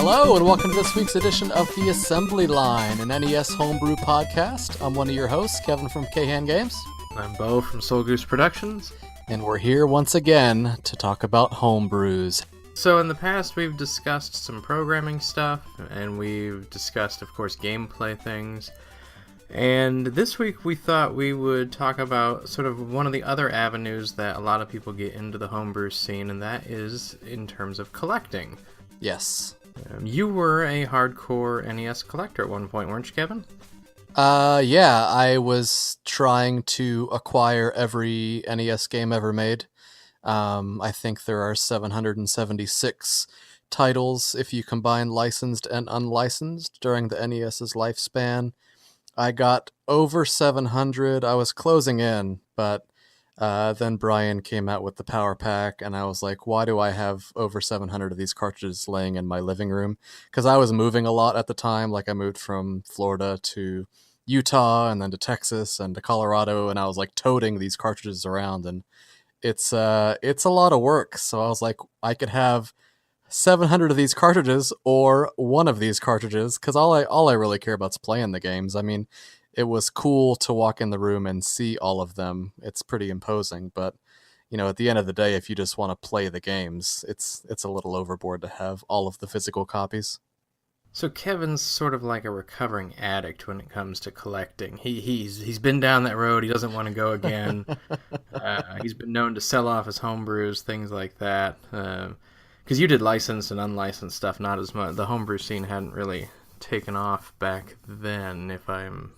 Hello, and welcome to this week's edition of The Assembly Line, an NES homebrew podcast. I'm one of your hosts, Kevin from K-Han Games. I'm Beau from Soul Goose Productions. And we're here once again to talk about homebrews. So in the past, we've discussed some programming stuff, and we've discussed, of course, gameplay things. And this week, we thought we would talk about sort of one of the other avenues that a lot of people get into the homebrew scene, and that is in terms of collecting. Yes. You were a hardcore NES collector at one point, weren't you, Kevin? Yeah, I was trying to acquire every NES game ever made. I think there are 776 titles if you combine licensed and unlicensed during the NES's lifespan. I got over 700. I was closing in, but then Brian came out with the Power Pack, and I was like, why do I have over 700 of these cartridges laying in my living room? Because I was moving a lot at the time. Like, I moved from Florida to Utah, and then to Texas, and to Colorado, and I was like toting these cartridges around, and it's a lot of work. So I was like, I could have 700 of these cartridges or one of these cartridges, because all I really care about is playing the games. I mean, it was cool to walk in the room and see all of them. It's pretty imposing, but you know, at the end of the day, if you just want to play the games, it's a little overboard to have all of the physical copies. So Kevin's sort of like a recovering addict when it comes to collecting. He's been down that road. He doesn't want to go again. He's been known to sell off his homebrews, things like that. Because you did licensed and unlicensed stuff, not as much. The homebrew scene hadn't really taken off back then, if I'm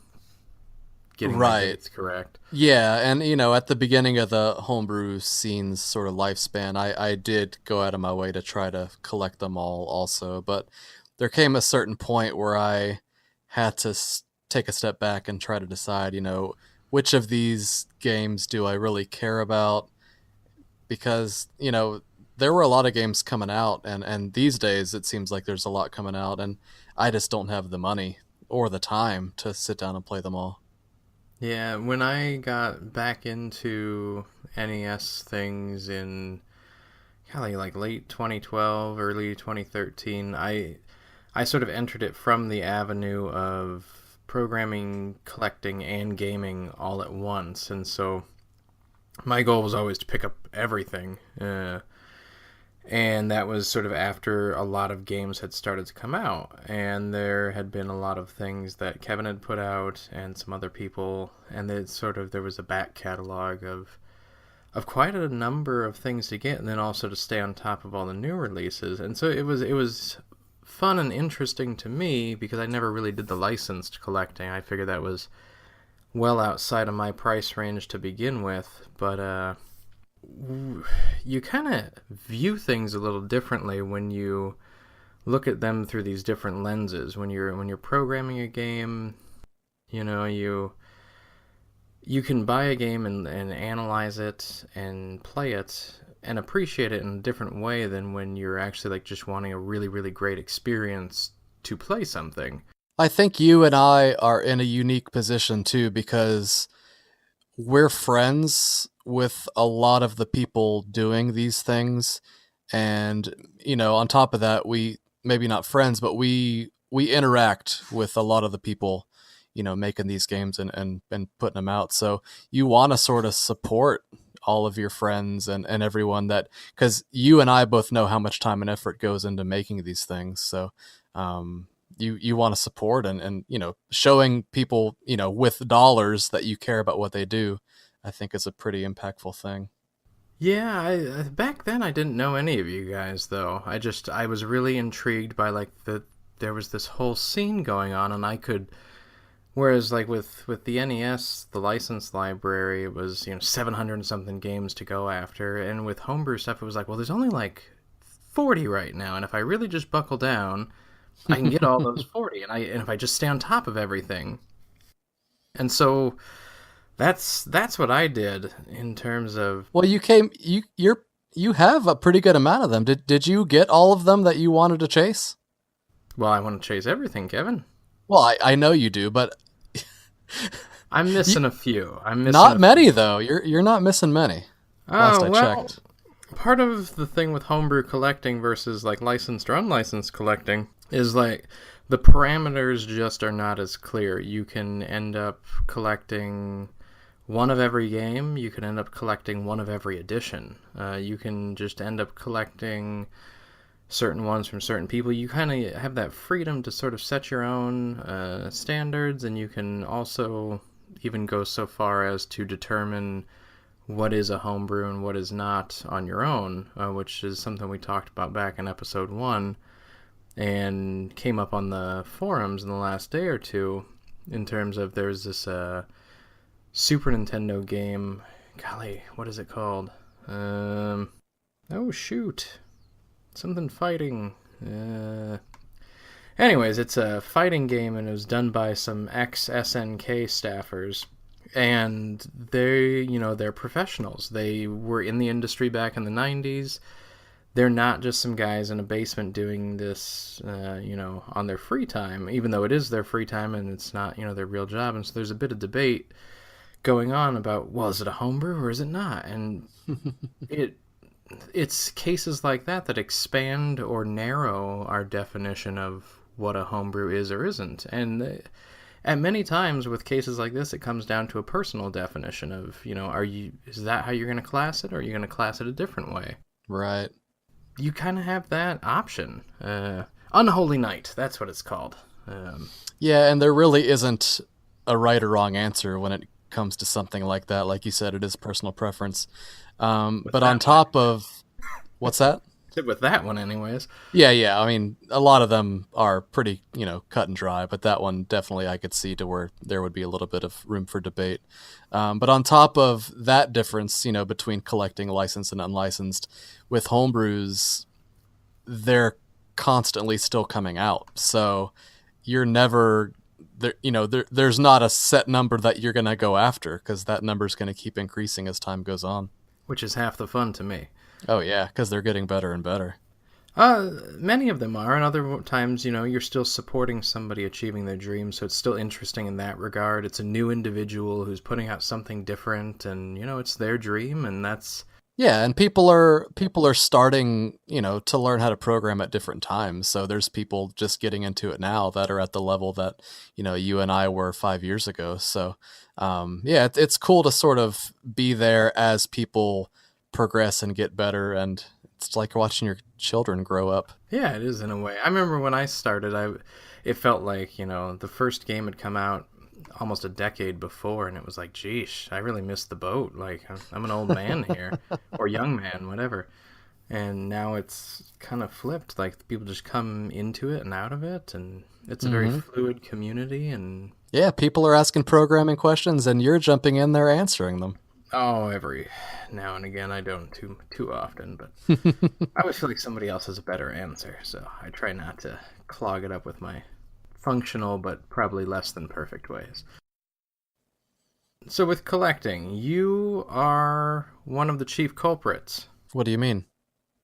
getting my dates correct. Yeah, and you know, at the beginning of the homebrew scene's sort of lifespan, I did go out of my way to try to collect them all also, but there came a certain point where I had to take a step back and try to decide, you know, which of these games do I really care about? Because, you know, there were a lot of games coming out, and these days it seems like there's a lot coming out, and I just don't have the money or the time to sit down and play them all. Yeah, when I got back into NES things in kind of like late 2012, early 2013, I sort of entered it from the avenue of programming, collecting, and gaming all at once, and so my goal was always to pick up everything, and that was sort of after a lot of games had started to come out, and there had been a lot of things that Kevin had put out and some other people, and there was a back catalog of quite a number of things to get, and then also to stay on top of all the new releases. And so it was fun and interesting to me because I never really did the licensed collecting. I figured that was well outside of my price range to begin with, but you kind of view things a little differently when you look at them through these different lenses. When you're programming a game, you know, you can buy a game and analyze it and play it and appreciate it in a different way than when you're actually like just wanting a really, really great experience to play something. I think you and I are in a unique position too, because we're friends with a lot of the people doing these things, and you know, on top of that, we maybe not friends, but we interact with a lot of the people, you know, making these games and putting them out. So you want to sort of support all of your friends and everyone, that because you and I both know how much time and effort goes into making these things. So you want to support and you know, showing people, you know, with dollars that you care about what they do, I think is a pretty impactful thing. Yeah, back then I didn't know any of you guys though. I was really intrigued by like there was this whole scene going on, and whereas like with the NES, the license library, it was, you know, 700 and something games to go after, and with homebrew stuff it was like, well, there's only like 40 right now, and if I really just buckle down, I can get all those 40, and if I just stay on top of everything. And so that's what I did in terms of... Well, you have a pretty good amount of them. Did you get all of them that you wanted to chase? Well, I want to chase everything, Kevin. Well, I know you do, but I'm missing a few. Not many though. You're not missing many. Last I checked. Part of the thing with homebrew collecting versus like licensed or unlicensed collecting is like the parameters just are not as clear. You can end up collecting one of every game. You can end up collecting one of every edition. You can just end up collecting certain ones from certain people. You kind of have that freedom to sort of set your own standards, and you can also even go so far as to determine what is a homebrew and what is not on your own, which is something we talked about back in episode 1 and came up on the forums in the last day or two in terms of there's this Super Nintendo game. Golly, what is it called? Oh, shoot. Something fighting. Anyways, it's a fighting game, and it was done by some ex-SNK staffers. And they're professionals. They were in the industry back in the 90s. They're not just some guys in a basement doing this, on their free time, even though it is their free time and it's not, their real job. And so there's a bit of debate going on about, well, is it a homebrew or is it not? And it's cases like that that expand or narrow our definition of what a homebrew is or isn't. And at many times with cases like this, it comes down to a personal definition of, is that how you're going to class it, or are you going to class it a different way? Right. You kind of have that option. Unholy Night, that's what it's called. Yeah, and there really isn't a right or wrong answer when it comes to something like that. Like you said, it is personal preference. But on top of... What's that? With that one, anyways. Yeah. I mean, a lot of them are pretty, cut and dry, but that one definitely I could see to where there would be a little bit of room for debate. But on top of that difference, between collecting licensed and unlicensed, with homebrews, they're constantly still coming out. So you're never there. There's not a set number that you're going to go after, because that number is going to keep increasing as time goes on. Which is half the fun to me. Oh yeah, because they're getting better and better. Many of them are, and other times, you're still supporting somebody achieving their dreams, so it's still interesting in that regard. It's a new individual who's putting out something different, and it's their dream, and that's... Yeah, and people are starting, to learn how to program at different times. So there's people just getting into it now that are at the level that, you and I were 5 years ago. So, yeah, it's cool to sort of be there as people progress and get better, and it's like watching your children grow up. Yeah, it is in a way. I remember when I started, it felt like, the first game had come out almost a decade before, and it was like, geesh, I really missed the boat. Like, I'm an old man here, or young man, whatever. And now it's kind of flipped. Like, people just come into it and out of it, and it's a very fluid community. And yeah, people are asking programming questions, and you're jumping in there answering them. Oh, every now and again. I don't too often, but I always feel like somebody else has a better answer, so I try not to clog it up with my functional but probably less than perfect ways. So with collecting, you are one of the chief culprits. What do you mean?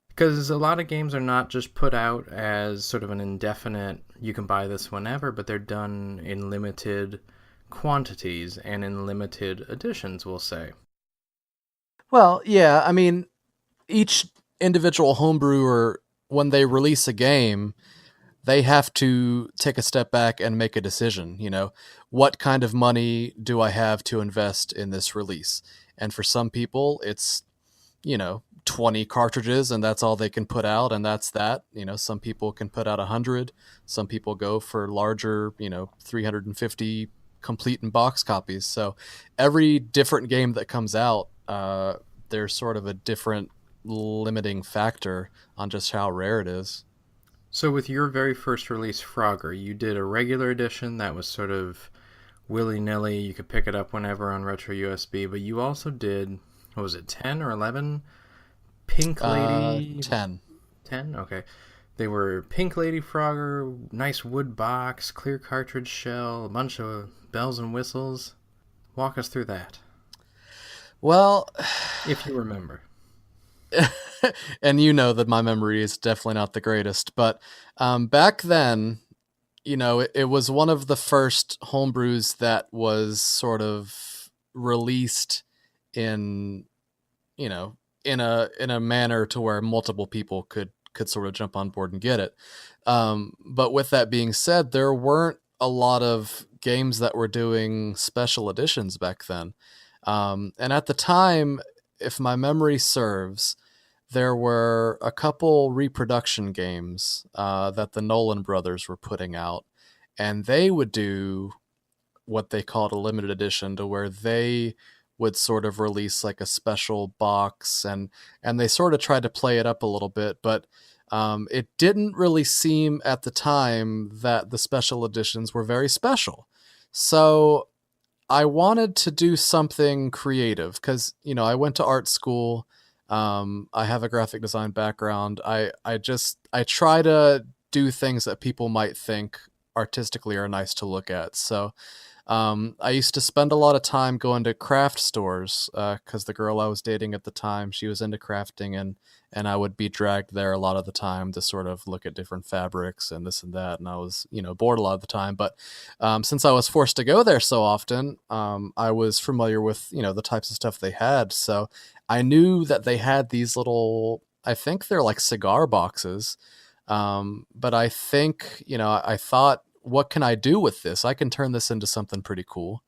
Because a lot of games are not just put out as sort of an indefinite, you can buy this whenever, but they're done in limited quantities and in limited editions, we'll say. Well, yeah, I mean, each individual homebrewer, when they release a game, they have to take a step back and make a decision. What kind of money do I have to invest in this release? And for some people, it's, 20 cartridges and that's all they can put out, and that's that. Some people can put out 100. Some people go for larger, 350 complete in box copies. So every different game that comes out, there's sort of a different limiting factor on just how rare it is. So with your very first release, Frogger, you did a regular edition that was sort of willy-nilly. You could pick it up whenever on Retro USB, but you also did, what was it, 10 or 11? Pink Lady... 10. 10? Okay. They were Pink Lady Frogger, nice wood box, clear cartridge shell, a bunch of bells and whistles. Walk us through that. Well... if you remember. And that my memory is definitely not the greatest, but back then, it was one of the first homebrews that was sort of released in, in a manner to where multiple people could could sort of jump on board and get it. But with that being said, there weren't a lot of games that were doing special editions back then. And at the time, if my memory serves, there were a couple reproduction games that the Nolan brothers were putting out, and they would do what they called a limited edition, to where they would sort of release like a special box, and they sort of tried to play it up a little bit, but it didn't really seem at the time that the special editions were very special. So I wanted to do something creative because, I went to art school. I have a graphic design background. I try to do things that people might think artistically are nice to look at. So I used to spend a lot of time going to craft stores because the girl I was dating at the time, she was into crafting, and I would be dragged there a lot of the time to sort of look at different fabrics and this and that. And I was, bored a lot of the time. But since I was forced to go there so often, I was familiar with, the types of stuff they had. So I knew that they had these little, I think they're like cigar boxes. But I think, I thought, what can I do with this? I can turn this into something pretty cool.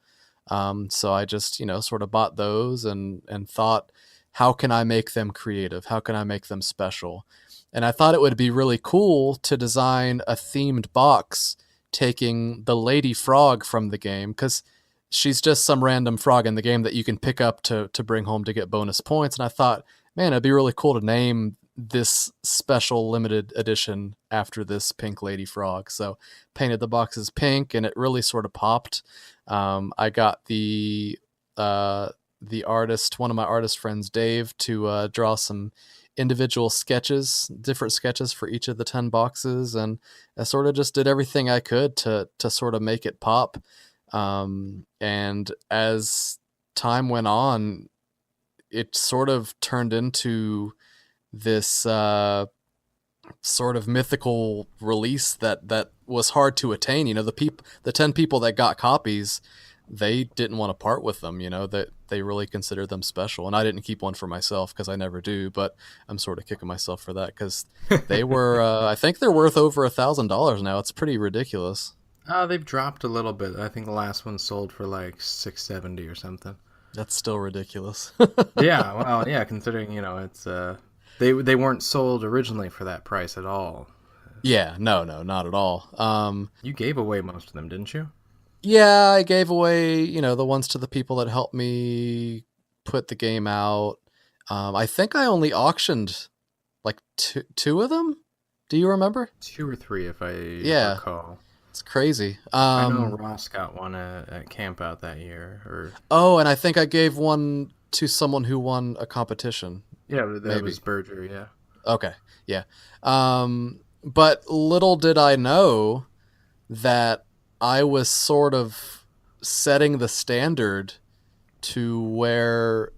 So I just, sort of bought those and thought, how can I make them creative? How can I make them special? And I thought it would be really cool to design a themed box taking the lady frog from the game, because she's just some random frog in the game that you can pick up to bring home to get bonus points. And I thought, man, it'd be really cool to name this special limited edition after this pink lady frog. So painted the boxes pink, and it really sort of popped. I got the artist, one of my artist friends, Dave, to draw some individual sketches, different sketches for each of the 10 boxes. And I sort of just did everything I could to sort of make it pop. And as time went on, it sort of turned into this sort of mythical release that was hard to attain. The 10 people that got copies, they didn't want to part with them. That they really considered them special, and I didn't keep one for myself because I never do. But I'm sort of kicking myself for that because they were. I think they're worth over $1,000 now. It's pretty ridiculous. They've dropped a little bit. I think the last one sold for like $670 or something. That's still ridiculous. Yeah, well, yeah, considering it's they weren't sold originally for that price at all. Yeah, no, not at all. You gave away most of them, didn't you? Yeah, I gave away, the ones to the people that helped me put the game out. I think I only auctioned like two of them. Do you remember? 2 or 3, if I recall. It's crazy. I know Ross got one at Campout that year. Oh, and I think I gave one to someone who won a competition. Yeah, that was Berger, yeah. Okay, yeah. But little did I know that I was sort of setting the standard to where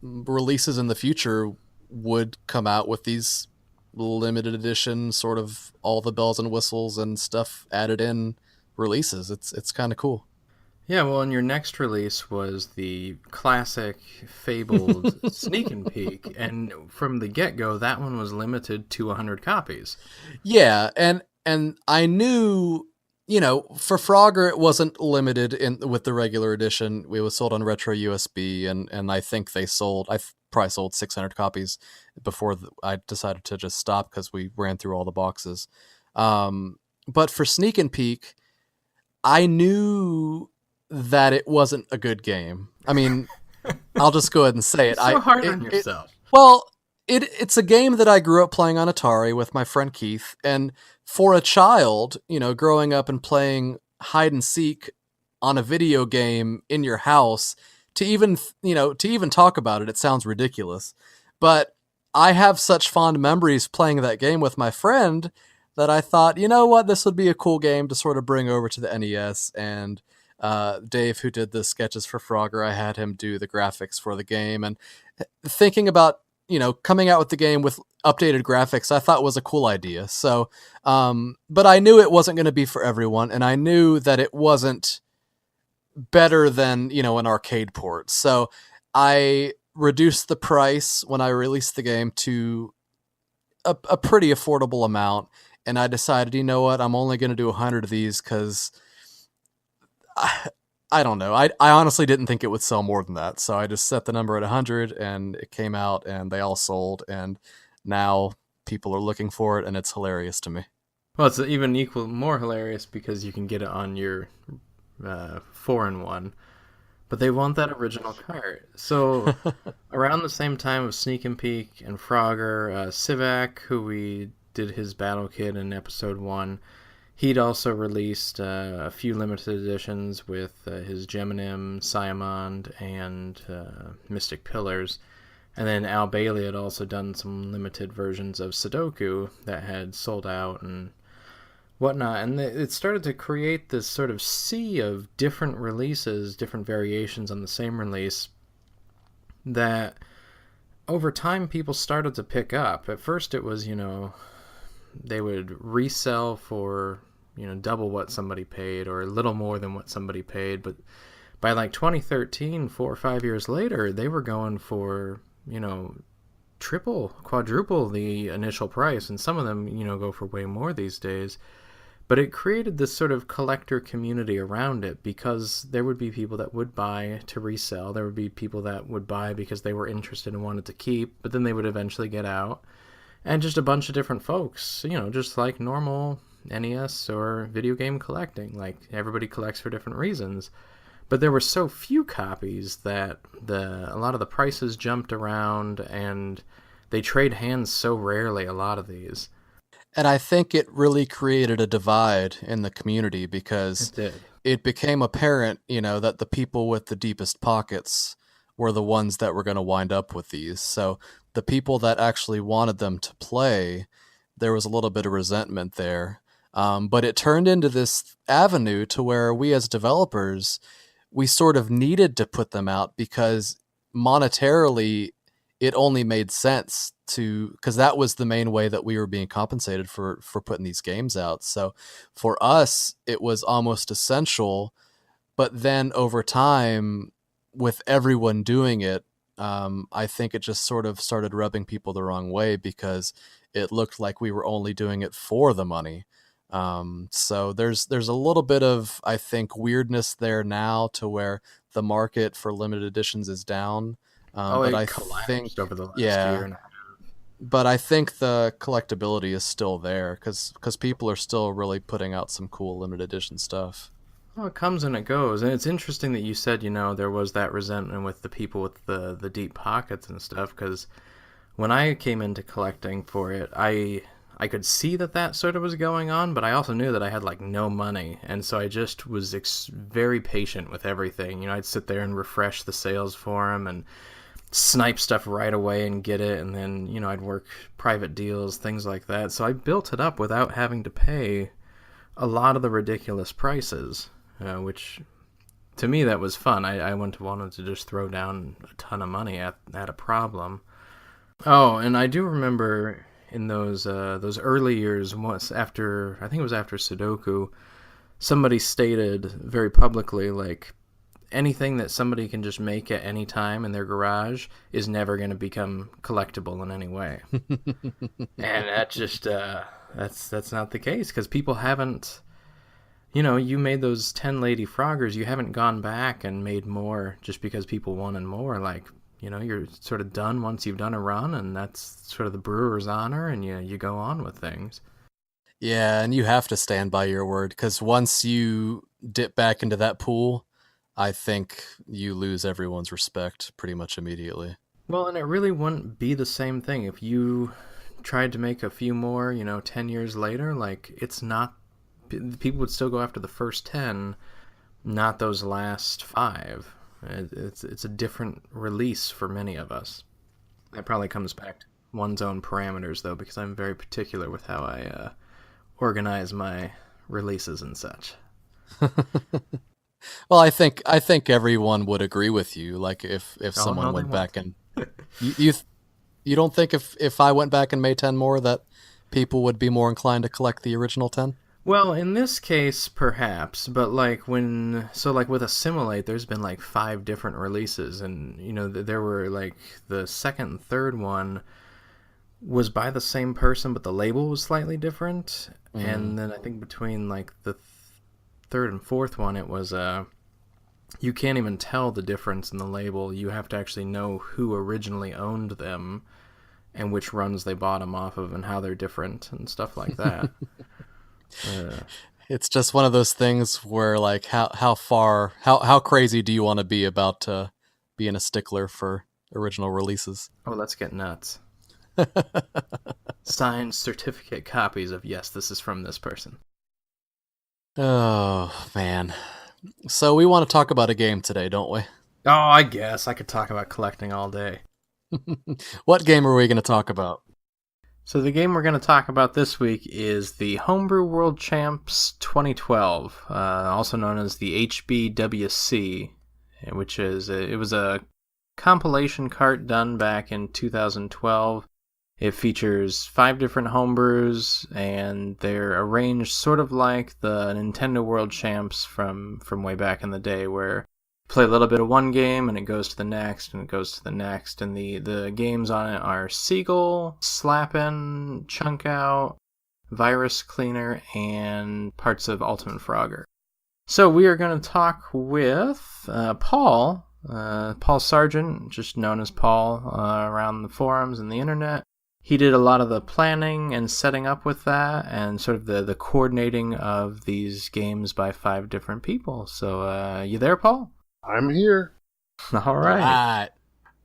releases in the future would come out with these limited edition, sort of all the bells and whistles and stuff added in releases. It's kind of cool. Yeah, well, and your next release was the classic, fabled Sneak and Peek, and from the get-go, that one was limited to 100 copies. Yeah, and I knew, for Frogger, it wasn't limited with the regular edition. It was sold on Retro USB, and I think I probably sold 600 copies before I decided to just stop because we ran through all the boxes. But for Sneak and Peek, I knew that it wasn't a good game. I mean, I'll just go ahead and say it. So hard on yourself. It's a game that I grew up playing on Atari with my friend Keith, and for a child, growing up and playing hide and seek on a video game in your house, to even talk about it sounds ridiculous. But I have such fond memories playing that game with my friend that I thought, this would be a cool game to sort of bring over to the NES. And Dave, who did the sketches for Frogger, I had him do the graphics for the game. And thinking about, coming out with the game with updated graphics, I thought was a cool idea. So, but I knew it wasn't going to be for everyone. And I knew that it wasn't better than, an arcade port. So I reduced the price when I released the game to a pretty affordable amount, and I decided, you know what, I'm only going to do 100 of these because I don't know. I honestly didn't think it would sell more than that, so I just set the number at 100, and it came out, and they all sold, and now people are looking for it, and it's hilarious to me. Well, it's even more hilarious because you can get it on your 4-in-1, but they want that original cart. So around the same time of Sneak and Peek and Frogger, Sivak, who we did his battle kit in episode 1, he'd also released a few limited editions with his Geminim, Siamond, and Mystic Pillars. And then Al Bailey had also done some limited versions of Sudoku that had sold out and whatnot. And it started to create this sort of sea of different releases, different variations on the same release that over time people started to pick up. At first it was, they would resell for double what somebody paid or a little more than what somebody paid, but by like 2013, 4 or 5 years later, they were going for triple, quadruple the initial price, and some of them go for way more these days. But it created this sort of collector community around it because there would be people that would buy to resell, there would be people that would buy because they were interested and wanted to keep, but then they would eventually get out. And just a bunch of different folks, just like normal NES or video game collecting. Like, everybody collects for different reasons. But there were so few copies that a lot of the prices jumped around, and they trade hands so rarely, a lot of these. And I think it really created a divide in the community because It did. it became apparent, that the people with the deepest pockets were the ones that were going to wind up with these. So the people that actually wanted them to play, there was a little bit of resentment there. But it turned into this avenue to where we as developers, we sort of needed to put them out because monetarily it only made sense because that was the main way that we were being compensated for putting these games out. So for us, it was almost essential. But then over time, with everyone doing it, I think it just sort of started rubbing people the wrong way because it looked like we were only doing it for the money. So there's a little bit of, I think, weirdness there now to where the market for limited editions is down. But it I collapsed think, over the last yeah, year and a half. but I think the collectability is still there because people are still really putting out some cool limited edition stuff. Well, it comes and it goes, and it's interesting that you said, there was that resentment with the people with the deep pockets and stuff, because when I came into collecting for it, I could see that sort of was going on, but I also knew that I had like no money, and so I just was very patient with everything. I'd sit there and refresh the sales forum and snipe stuff right away and get it, and then I'd work private deals, things like that. So I built it up without having to pay a lot of the ridiculous prices, which to me that was fun. I wanted to just throw down a ton of money at a problem. Oh, and I do remember in those early years, once after, I think it was after Sudoku, somebody stated very publicly, like, anything that somebody can just make at any time in their garage is never going to become collectible in any way. And that just that's not the case, because people haven't, you made those 10 Lady Froggers, you haven't gone back and made more just because people wanted more. Like, you're sort of done once you've done a run, and that's sort of the brewer's honor, and you go on with things. Yeah, and you have to stand by your word because once you dip back into that pool, I think you lose everyone's respect pretty much immediately. Well, and it really wouldn't be the same thing if you tried to make a few more, 10 years later. Like, it's not, people would still go after the first 10, not those last 5. It's a different release for many of us. That probably comes back to one's own parameters, though, because I'm very particular with how I organize my releases and such. Well, I think everyone would agree with you. Like if Oh, someone no, they went won't. back and you don't think if I went back and made 10 more that people would be more inclined to collect the original 10? Well, in this case, perhaps, but like with Assimilate, there's been like 5 different releases, and there were like the second and third one was by the same person, but the label was slightly different. Mm. And then I think between like the third and fourth one, it was you can't even tell the difference in the label. You have to actually know who originally owned them and which runs they bought them off of and how they're different and stuff like that. It's just one of those things where, like, how crazy do you want to be about being a stickler for original releases? Oh, let's get nuts. Signed certificate copies of, yes, this is from this person. Oh, man. So we want to talk about a game today, don't we? Oh, I guess. I could talk about collecting all day. What game are we going to talk about? So the game we're going to talk about this week is the Homebrew World Champs 2012, also known as the HBWC, which is it was a compilation cart done back in 2012. It features 5 different homebrews, and they're arranged sort of like the Nintendo World Champs from way back in the day, where you play a little bit of one game and it goes to the next and it goes to the next. And the games on it are Seagull, Slappin', Chunkout, Virus Cleaner, and parts of Ultimate Frogger. So we are going to talk with Paul Sargent, just known as Paul around the forums and the internet. He did a lot of the planning and setting up with that and sort of the coordinating of these games by 5 different people. So you there, Paul? I'm here. All right.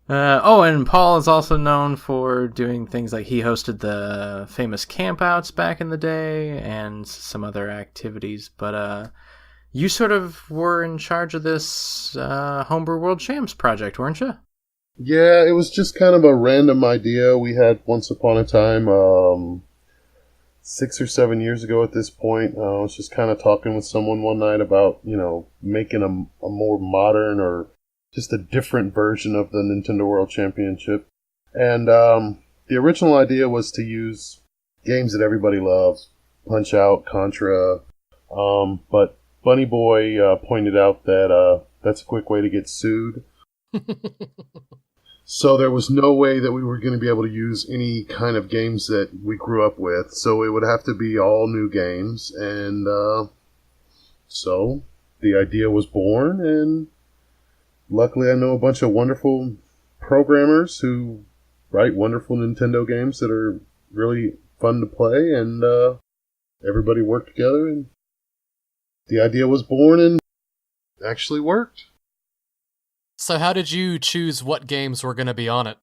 And Paul is also known for doing things like he hosted the famous campouts back in the day and some other activities. But you sort of were in charge of this Homebrew World Champs project, weren't you? Yeah, it was just kind of a random idea we had once upon a time, 6 or 7 years ago at this point. I was just kind of talking with someone one night about, making a more modern or just a different version of the Nintendo World Championship. And the original idea was to use games that everybody loves, Punch-Out, Contra, but Bunny Boy pointed out that that's a quick way to get sued. So there was no way that we were going to be able to use any kind of games that we grew up with. So it would have to be all new games. And so the idea was born. And luckily I know a bunch of wonderful programmers who write wonderful Nintendo games that are really fun to play. And everybody worked together. And the idea was born and actually worked. So how did you choose what games were going to be on it?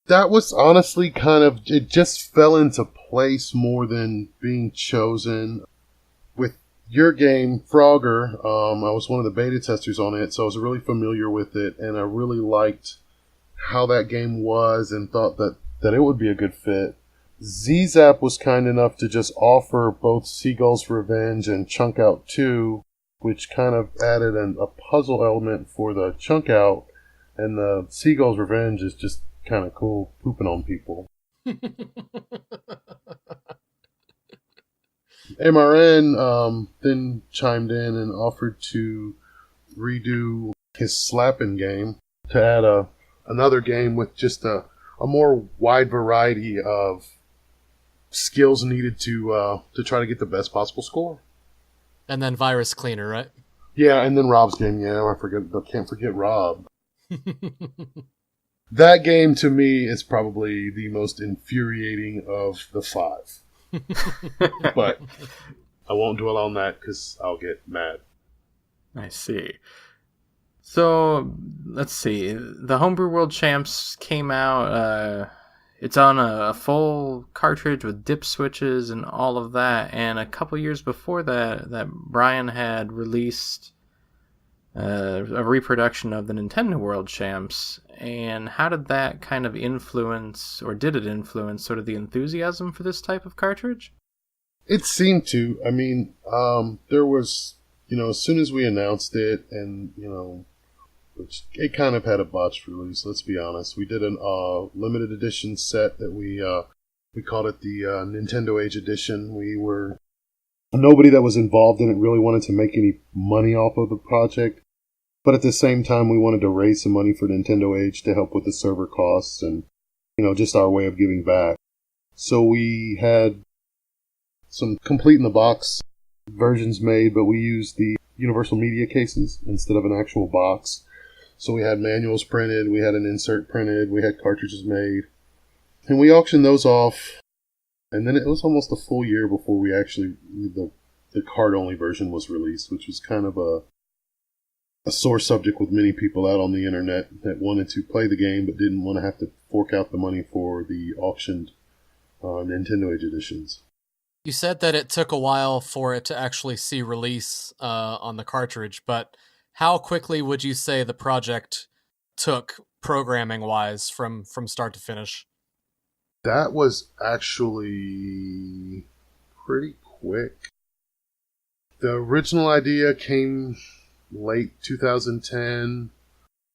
That was honestly it just fell into place more than being chosen. With your game, Frogger, I was one of the beta testers on it, so I was really familiar with it, and I really liked how that game was and thought that it would be a good fit. Z-Zap was kind enough to just offer both Seagull's Revenge and Chunkout 2, which kind of added a puzzle element for the Chunkout, and the Seagull's Revenge is just kind of cool, pooping on people. MRN then chimed in and offered to redo his Slappin' game to add another game with just a more wide variety of skills needed to try to get the best possible score. And then Virus Cleaner, right? Yeah, and then Rob's game. Yeah, I can't forget Rob. That game to me is probably the most infuriating of the 5. But I won't dwell on that because I'll get mad. I see. So let's see. The Homebrew World Champs came out. It's on a full cartridge with dip switches and all of that. And a couple years before that Brian had released a reproduction of the Nintendo World Champs. And how did that kind of influence, or did it influence, sort of the enthusiasm for this type of cartridge? It seemed to. I mean, there was, as soon as we announced it, and, which it kind of had a botched release, let's be honest. We did a limited edition set that we called it the Nintendo Age Edition. Nobody that was involved in it really wanted to make any money off of the project, but at the same time we wanted to raise some money for Nintendo Age to help with the server costs and, just our way of giving back. So we had some complete in the box versions made, but we used the universal media cases instead of an actual box. So we had manuals printed, we had an insert printed, we had cartridges made, and we auctioned those off. And then it was almost a full year before we actually the card-only version was released, which was kind of a sore subject with many people out on the internet that wanted to play the game but didn't want to have to fork out the money for the auctioned Nintendo Age editions. You said that it took a while for it to actually see release on the cartridge, but how quickly would you say the project took programming-wise from start to finish? That was actually pretty quick. The original idea came late 2010,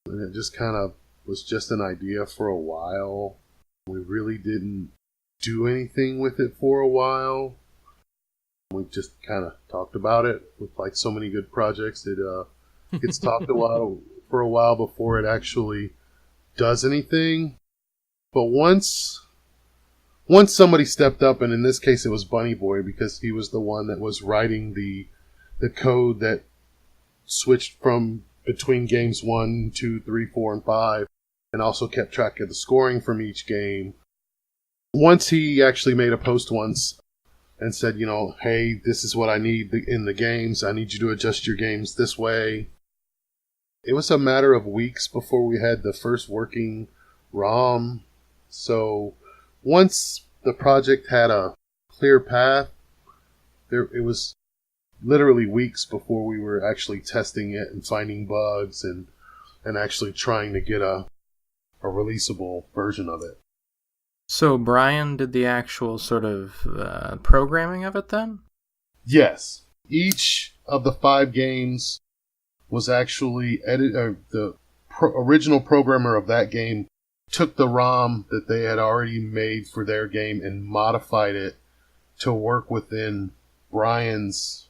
and it just kind of was just an idea for a while. We really didn't do anything with it for a while. We just kind of talked about it with like so many good projects. It gets talked for a while before it actually does anything. But once somebody stepped up, and in this case it was Bunny Boy, because he was the one that was writing the code that switched from between games 1, 2, 3, 4, and 5, and also kept track of the scoring from each game. Once he actually made a post once and said, hey, this is what I need in the games. I need you to adjust your games this way. It was a matter of weeks before we had the first working ROM. So once the project had a clear path, it was literally weeks before we were actually testing it and finding bugs and actually trying to get a releasable version of it. So Brian did the actual sort of programming of it then? Yes. Each of the 5 games was actually edited. Original programmer of that game took the ROM that they had already made for their game and modified it to work within Brian's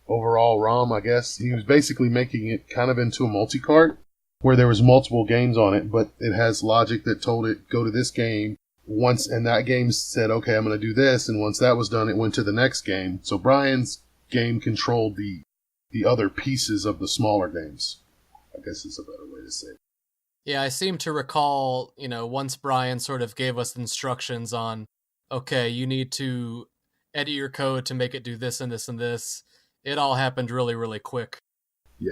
overall ROM, I guess. He was basically making it kind of into a multi-cart where there was multiple games on it, but it has logic that told it, go to this game once, and that game said, okay, I'm going to do this, and once that was done, it went to the next game. So Brian's game controlled the other pieces of the smaller games, I guess is a better way to say it. Yeah, I seem to recall, once Brian sort of gave us instructions on, okay, you need to edit your code to make it do this and this and this. It all happened really, really quick. Yeah.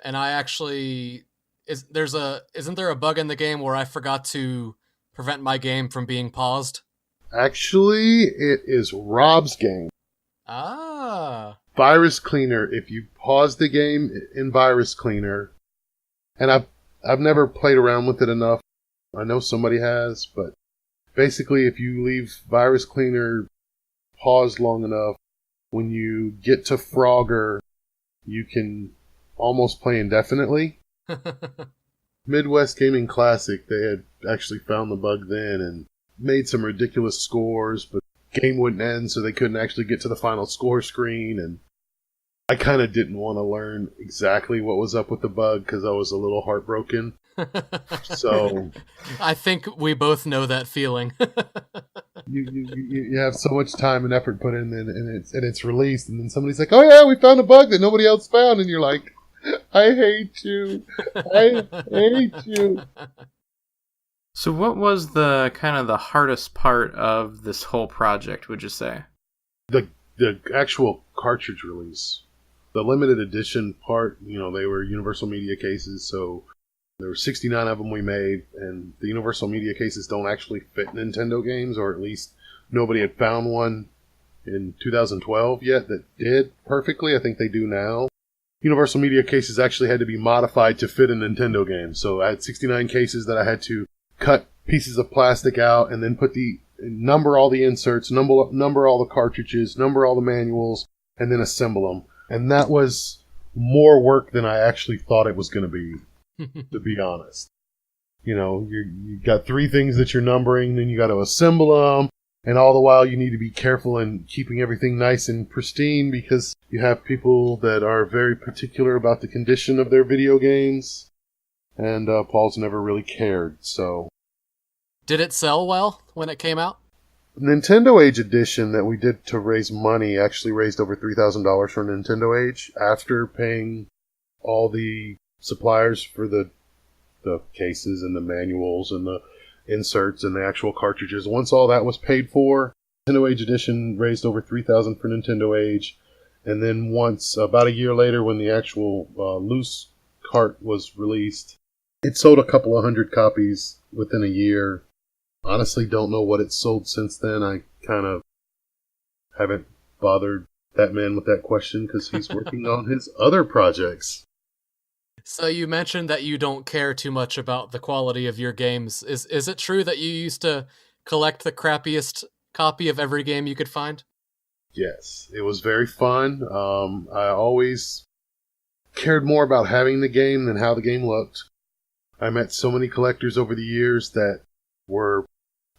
And I actually isn't there a bug in the game where I forgot to prevent my game from being paused? Actually, it is Rob's game. Ah. Virus Cleaner. If you pause the game in Virus Cleaner, and I've never played around with it enough. I know somebody has, but basically if you leave Virus Cleaner paused long enough, when you get to Frogger, you can almost play indefinitely. Midwest Gaming Classic, they had actually found the bug then and made some ridiculous scores, but game wouldn't end, so they couldn't actually get to the final score screen, and I kind of didn't want to learn exactly what was up with the bug because I was a little heartbroken. So I think we both know that feeling. you have so much time and effort put in, and it's released, and then somebody's like, "Oh yeah, we found a bug that nobody else found," and you're like, "I hate you, I hate you." So what was the kind of the hardest part of this whole project, would you say? The actual cartridge release. The limited edition part, they were universal media cases, so there were 69 of them we made, and the universal media cases don't actually fit Nintendo games, or at least nobody had found one in 2012 yet that did perfectly. I think they do now. Universal media cases actually had to be modified to fit a Nintendo game, so I had 69 cases that I had to cut pieces of plastic out and then number all the inserts, number all the cartridges, number all the manuals, and then assemble them. And that was more work than I actually thought it was going to be, to be honest. You got 3 things that you're numbering, then you got to assemble them, and all the while you need to be careful in keeping everything nice and pristine because you have people that are very particular about the condition of their video games, and Paul's never really cared, so Did it sell well when it came out? Nintendo Age Edition that we did to raise money actually raised over $3,000 for Nintendo Age after paying all the suppliers for the cases and the manuals and the inserts and the actual cartridges. Once all that was paid for, Nintendo Age Edition raised over $3,000 for Nintendo Age. And then once, about a year later, when the actual loose cart was released, it sold a couple of hundred copies within a year. Honestly, don't know what it's sold since then. I kind of haven't bothered that man with that question because he's working on his other projects. So you mentioned that you don't care too much about the quality of your games. Is it true that you used to collect the crappiest copy of every game you could find? Yes, it was very fun. I always cared more about having the game than how the game looked. I met so many collectors over the years that were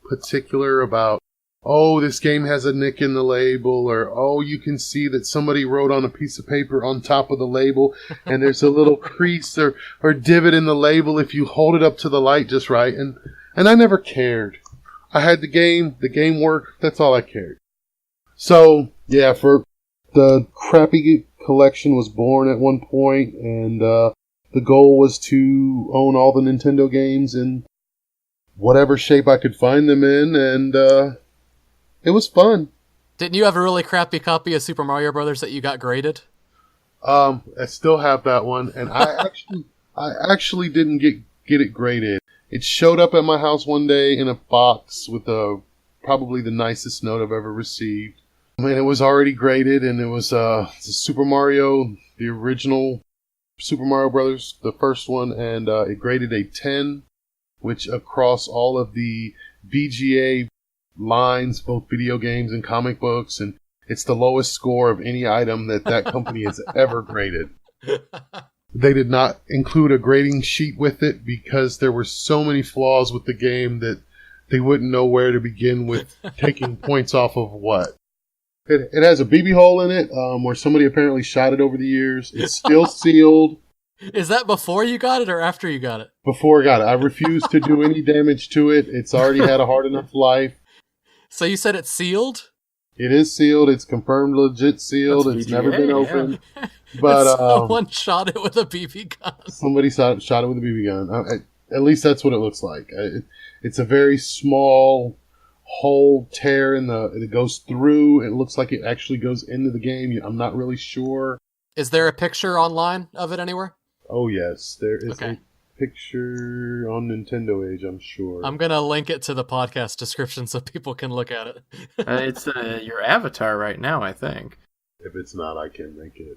particular about, oh, this game has a nick in the label, or, oh, you can see that somebody wrote on a piece of paper on top of the label, and there's a little crease or divot in the label if you hold it up to the light just right. And I never cared. I had the game worked, that's all I cared. So, yeah, for the crappy collection was born at one point, and the goal was to own all the Nintendo games in whatever shape I could find them in, and it was fun. Didn't you have a really crappy copy of Super Mario Brothers that you got graded? I still have that one, and I actually didn't get it graded. It showed up at my house one day in a box with probably the nicest note I've ever received. I mean, it was already graded, and it was Super Mario, the original Super Mario Brothers, the first one, and it graded a 10, which across all of the VGA lines, both video games and comic books, and it's the lowest score of any item that company has ever graded. They did not include a grading sheet with it because there were so many flaws with the game that they wouldn't know where to begin with taking points off of what. It has a BB hole in it where somebody apparently shot it over the years. It's still sealed. Is that before you got it or after you got it? Before I got it. I refuse to do any damage to it. It's already had a hard enough life. So you said it's sealed? It is sealed. It's confirmed legit sealed. That's It's VGA, never been opened. Yeah. But someone shot it with a BB gun. somebody shot it with a BB gun. At least that's what it looks like. It's a very small hole tear it goes through. It looks like it actually goes into the game. I'm not really sure. Is there a picture online of it anywhere? Oh yes, there is Okay. a picture on Nintendo Age, I'm sure. I'm going to link it to the podcast description so people can look at it. It's your avatar right now, I think. If it's not, I can make it.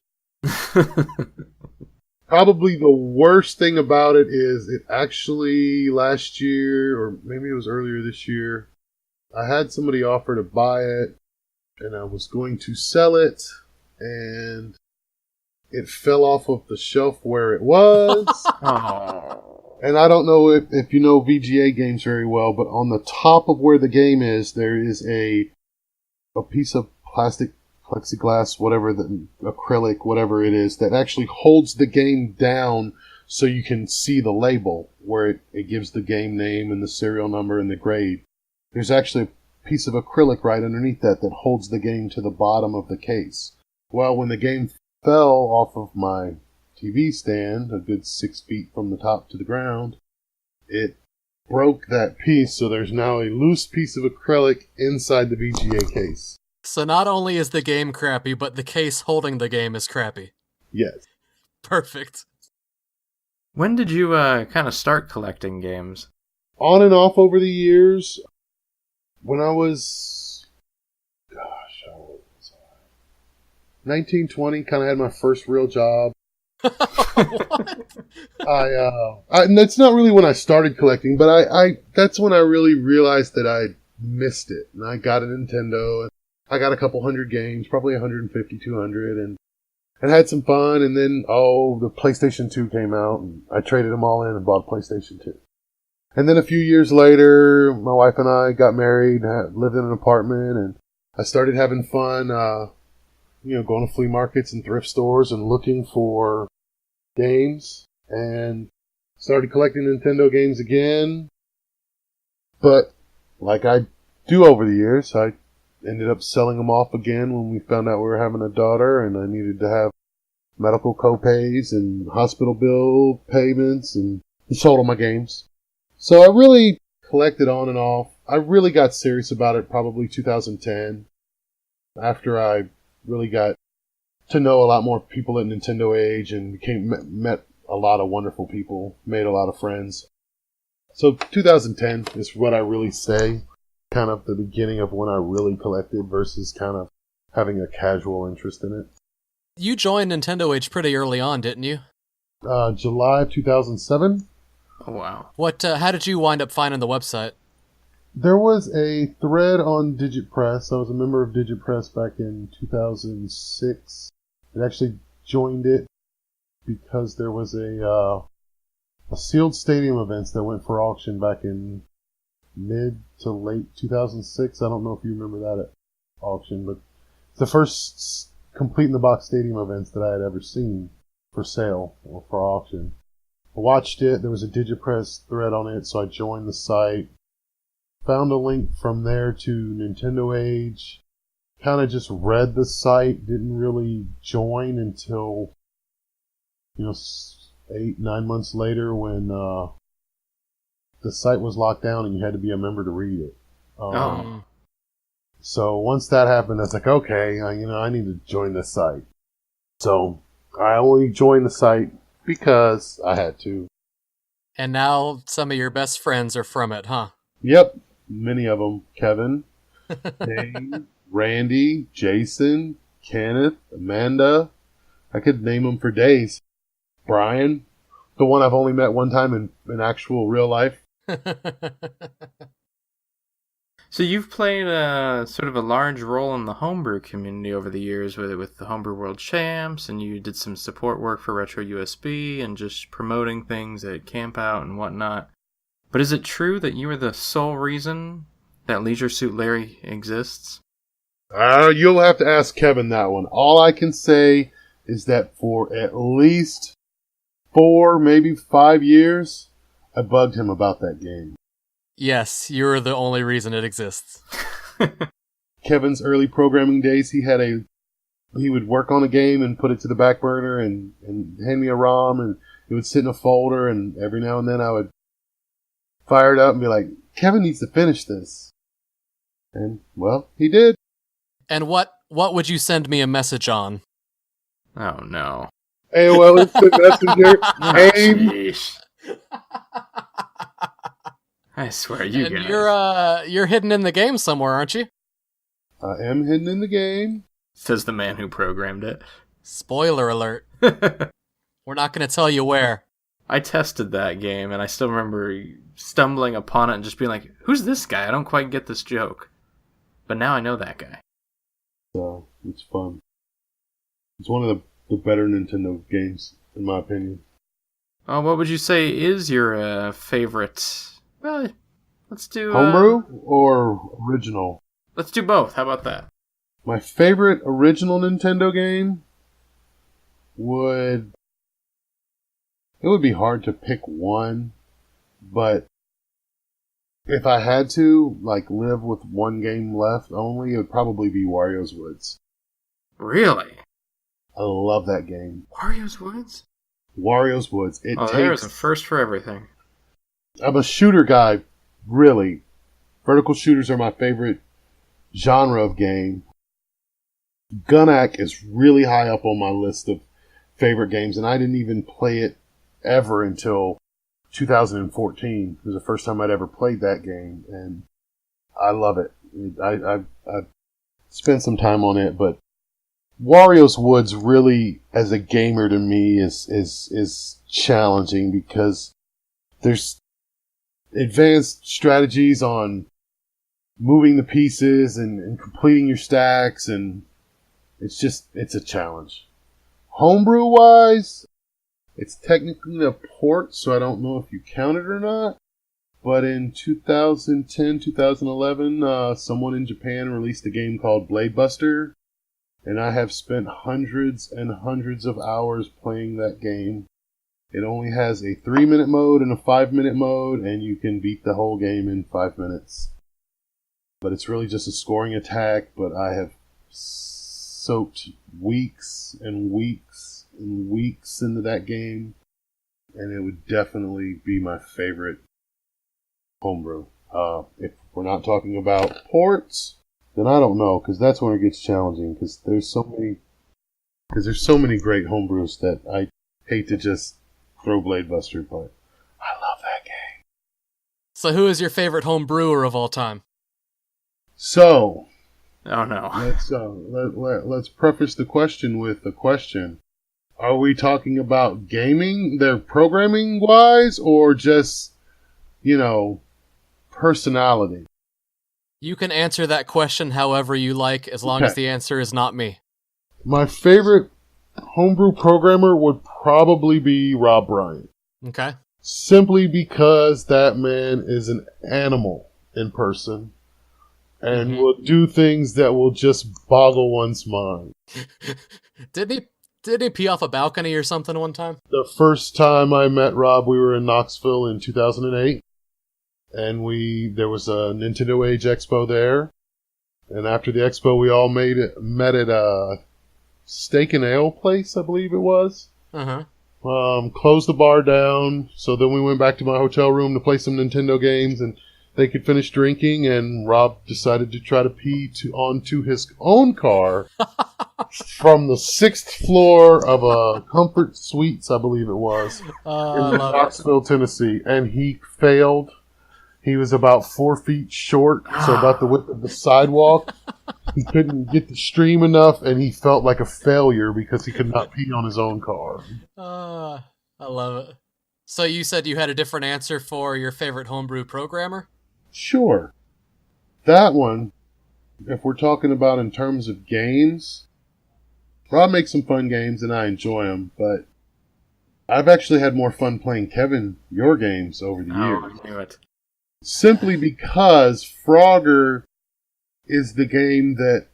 Probably the worst thing about it is it actually last year, or maybe it was earlier this year, I had somebody offer to buy it, and I was going to sell it, and it fell off of the shelf where it was. Oh. And I don't know if you know VGA games very well, but on the top of where the game is, there is a piece of plastic, plexiglass, whatever, acrylic, whatever it is, that actually holds the game down so you can see the label where it gives the game name and the serial number and the grade. There's actually a piece of acrylic right underneath that holds the game to the bottom of the case. Well, when the game fell off of my TV stand, a good 6 feet from the top to the ground, it broke that piece, so there's now a loose piece of acrylic inside the VGA case. So not only is the game crappy, but the case holding the game is crappy. Yes. Perfect. When did you kind of start collecting games? On and off over the years. When I was, how old was I? 19, 20, kind of had my first real job. What? That's not really when I started collecting, but that's when I really realized that I missed it. And I got a Nintendo, and I got a couple hundred games, probably 150, 200, and had some fun. And then, the PlayStation 2 came out, and I traded them all in and bought a PlayStation 2. And then a few years later, my wife and I got married, lived in an apartment, and I started having fun, going to flea markets and thrift stores and looking for games, and started collecting Nintendo games again. But like I do over the years, I ended up selling them off again when we found out we were having a daughter and I needed to have medical co-pays and hospital bill payments, and sold all my games. So I really collected on and off. I really got serious about it probably 2010, after I really got to know a lot more people at Nintendo Age and met a lot of wonderful people, made a lot of friends. So 2010 is what I really say, kind of the beginning of when I really collected versus kind of having a casual interest in it. You joined Nintendo Age pretty early on, didn't you? July of 2007. Oh, wow. How did you wind up finding the website? There was a thread on DigitPress. I was a member of DigitPress back in 2006. I actually joined it because there was a sealed stadium events that went for auction back in mid to late 2006. I don't know if you remember that at auction, but it's the first complete in the box stadium events that I had ever seen for sale or for auction. I watched it. There was a DigiPress thread on it, so I joined the site. Found a link from there to Nintendo Age. Kind of just read the site. Didn't really join until 8-9 months later when the site was locked down and you had to be a member to read it. So once that happened, I was like, okay, I need to join this site. So I only joined the site because I had to. And now some of your best friends are from it, huh? Yep, many of them. Kevin, Dave, Randy, Jason, Kenneth, Amanda. I could name them for days. Brian, the one I've only met one time in actual real life. So you've played sort of a large role in the homebrew community over the years with the Homebrew World Champs, and you did some support work for Retro USB and just promoting things at Campout and whatnot. But is it true that you are the sole reason that Leisure Suit Larry exists? You'll have to ask Kevin that one. All I can say is that for at least 4, maybe 5 years, I bugged him about that game. Yes, you're the only reason it exists. Kevin's early programming days, he would work on a game and put it to the back burner and hand me a ROM, and it would sit in a folder, and every now and then I would fire it up and be like, Kevin needs to finish this. And, well, he did. And what would you send me a message on? Oh, no. AOL Instant Messenger. AIM. Jeez. I swear, you And guys. you're hidden in the game somewhere, aren't you? I am hidden in the game. Says the man who programmed it. Spoiler alert. We're not going to tell you where. I tested that game, and I still remember stumbling upon it and just being like, who's this guy? I don't quite get this joke. But now I know that guy. So, it's fun. It's one of the better Nintendo games, in my opinion. What would you say is your favorite? Well, let's do... Homebrew or original? Let's do both. How about that? My favorite original Nintendo game would be hard to pick one, but if I had to, live with one game left only, it would probably be Wario's Woods. Really? I love that game. Wario's Woods? Wario's Woods. There's a first for everything. I'm a shooter guy, really. Vertical shooters are my favorite genre of game. Gunak is really high up on my list of favorite games, and I didn't even play it ever until 2014. It was the first time I'd ever played that game, and I love it. I spent some time on it, but Wario's Woods really, as a gamer to me, is challenging because there's advanced strategies on moving the pieces and completing your stacks, and it's a challenge. Homebrew-wise, it's technically a port, so I don't know if you count it or not, but in 2010, 2011, someone in Japan released a game called Blade Buster, and I have spent hundreds and hundreds of hours playing that game. It only has a 3-minute mode and a 5-minute mode, and you can beat the whole game in 5 minutes. But it's really just a scoring attack, but I have soaked weeks and weeks and weeks into that game, and it would definitely be my favorite homebrew. If we're not talking about ports, then I don't know, because that's when it gets challenging, because there's so many great homebrews that I hate to just throw Blade Buster, but I love that game. So who is your favorite home brewer of all time? So, Oh no. let's preface the question with a question. Are we talking about gaming, their programming wise, or just, personality? You can answer that question however you like, as long as the answer is not me. My favorite homebrew programmer would probably be Rob Bryant. Okay. Simply because that man is an animal in person and will do things that will just boggle one's mind. Didn't he pee off a balcony or something one time? The first time I met Rob, we were in Knoxville in 2008, and there was a Nintendo Age Expo there. And after the expo, we all met at a steak and ale place, I believe it was. Closed the bar down, so then we went back to my hotel room to play some Nintendo games, and they could finish drinking, and Rob decided to try to pee onto his own car from the 6th floor of a Comfort Suites, I believe it was, in Knoxville, Tennessee, and he failed. He was about 4 feet short, so about the width of the sidewalk. He couldn't get the stream enough, and he felt like a failure because he could not pee on his own car. I love it. So you said you had a different answer for your favorite homebrew programmer? Sure. That one, if we're talking about in terms of games, Rob makes some fun games, and I enjoy them, but I've actually had more fun playing Kevin, your games over the years. I knew it. Simply because Frogger is the game that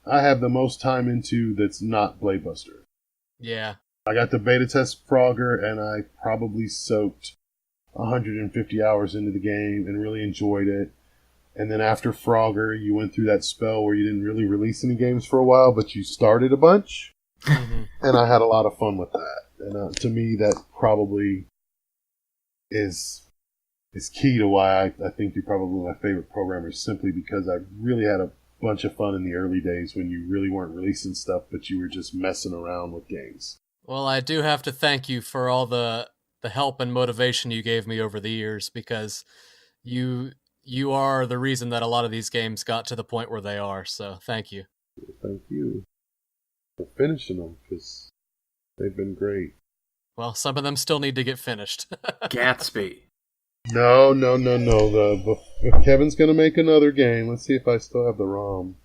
I have the most time into that's not Blade Buster. Yeah. I got the beta test Frogger, and I probably soaked 150 hours into the game and really enjoyed it. And then after Frogger, you went through that spell where you didn't really release any games for a while, but you started a bunch. And I had a lot of fun with that. And to me, that probably is key to why I think you're probably my favorite programmer, simply because I really had a bunch of fun in the early days when you really weren't releasing stuff, but you were just messing around with games. Well, I do have to thank you for all the help and motivation you gave me over the years, because you are the reason that a lot of these games got to the point where they are, so thank you. Thank you for finishing them, because they've been great. Well, some of them still need to get finished. Gatsby. No. If Kevin's going to make another game, let's see if I still have the ROM.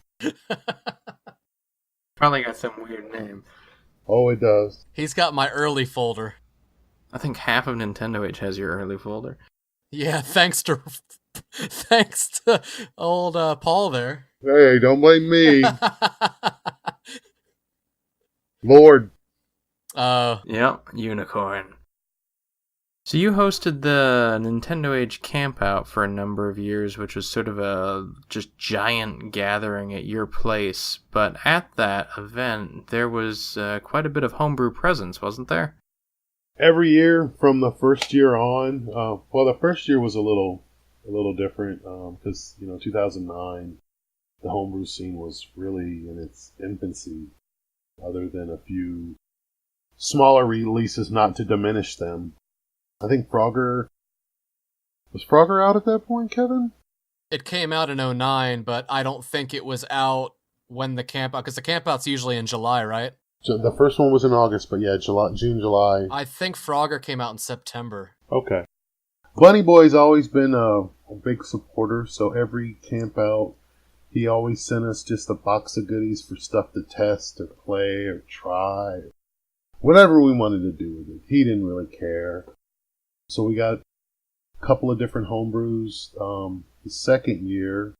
Probably got some weird name. Oh, it does. He's got my early folder. I think half of Nintendo Age has your early folder. Yeah, thanks to old Paul there. Hey, don't blame me. Lord. Yep, unicorn. So you hosted the Nintendo Age Campout for a number of years, which was sort of a just giant gathering at your place. But at that event, there was quite a bit of homebrew presence, wasn't there? Every year from the first year on, the first year was a little different because 2009, the homebrew scene was really in its infancy, other than a few smaller releases, not to diminish them. I think was Frogger out at that point, Kevin? It came out in 2009, but I don't think it was out when the campout, because the campout's usually in July, right? So the first one was in August, but yeah, June, July. I think Frogger came out in September. Okay. Bunny Boy's always been a big supporter, so every campout, he always sent us just a box of goodies for stuff to test or play or try. Whatever we wanted to do with it. He didn't really care. So we got a couple of different homebrews. The second year,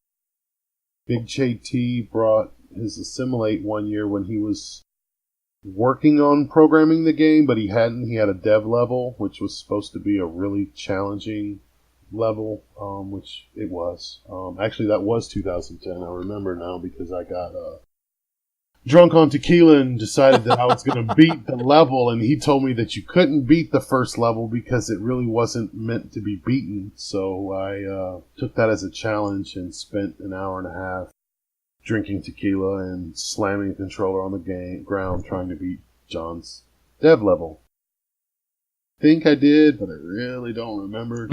Big JT brought his Assimilate one year when he was working on programming the game, but he hadn't. He had a dev level, which was supposed to be a really challenging level, which it was. Actually, that was 2010. I remember now because I got drunk on tequila and decided that I was going to beat the level, and he told me that you couldn't beat the first level because it really wasn't meant to be beaten. So I took that as a challenge and spent an hour and a half drinking tequila and slamming a controller on the ground trying to beat John's dev level. I think I did, but I really don't remember.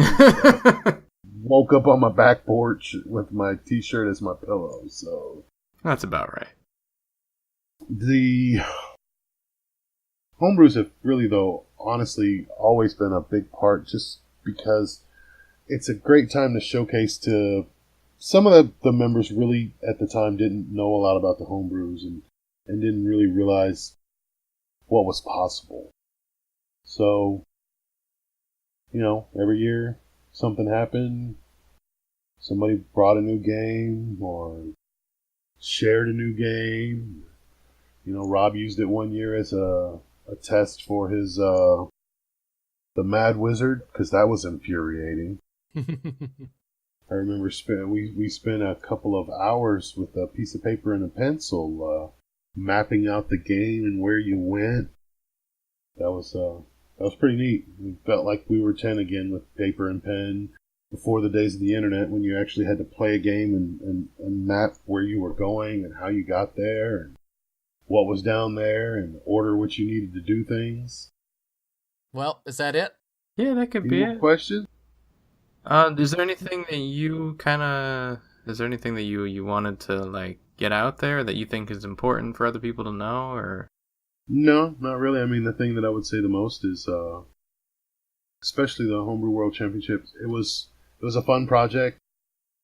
Woke up on my back porch with my t-shirt as my pillow, so... That's about right. The homebrews have really, though, honestly, always been a big part just because it's a great time to showcase to... Some of the members really, at the time, didn't know a lot about the homebrews and didn't really realize what was possible. So, you know, every year something happened. Somebody brought a new game or shared a new game. You know, Rob used it one year as a test for his the Mad Wizard, because that was infuriating. I remember we spent a couple of hours with a piece of paper and a pencil mapping out the game and where you went. That was pretty neat. We felt like we were 10 again with paper and pen before the days of the internet, when you actually had to play a game and map where you were going and how you got there and what was down there and order which you needed to do things. Well, is that it? Yeah, that could be it. Question? Is there anything that you wanted to like get out there that you think is important for other people to know, or? No, not really. I mean, the thing that I would say the most is, especially the Homebrew World Championship. It was a fun project.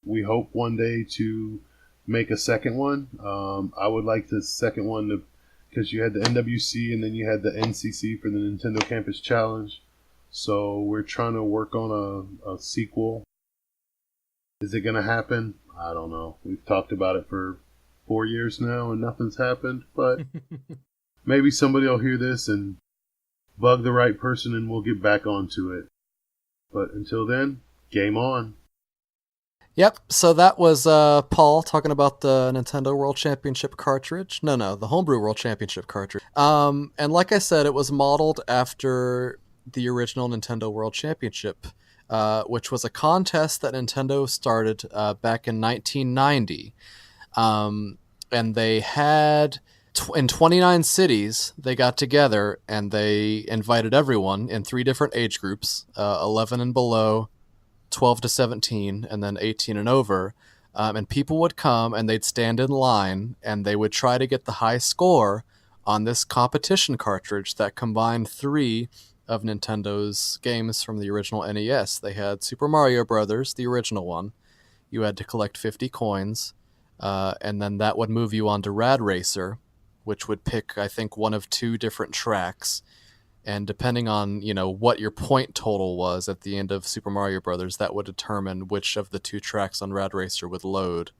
We hope one day to make a second one. I would like the second one to, because you had the NWC and then you had the NCC for the Nintendo Campus Challenge. So we're trying to work on a sequel. Is it going to happen? I don't know. We've talked about it for 4 years now and nothing's happened. But maybe somebody will hear this and bug the right person and we'll get back onto it. But until then, game on. Yep, so that was Paul talking about the Nintendo World Championship cartridge. No, the Homebrew World Championship cartridge. And like I said, it was modeled after the original Nintendo World Championship, which was a contest that Nintendo started back in 1990. And they had, in 29 cities, they got together and they invited everyone in 3 different age groups, 11 and below, 12 to 17, and then 18 and over. And people would come and they'd stand in line and they would try to get the high score on this competition cartridge that combined 3 of Nintendo's games from the original NES. They had Super Mario Brothers, the original one. You had to collect 50 coins, and then that would move you on to Rad Racer, which would pick, I think, one of 2 different tracks. And depending on, you know, what your point total was at the end of Super Mario Brothers, that would determine which of the 2 tracks on Rad Racer would load.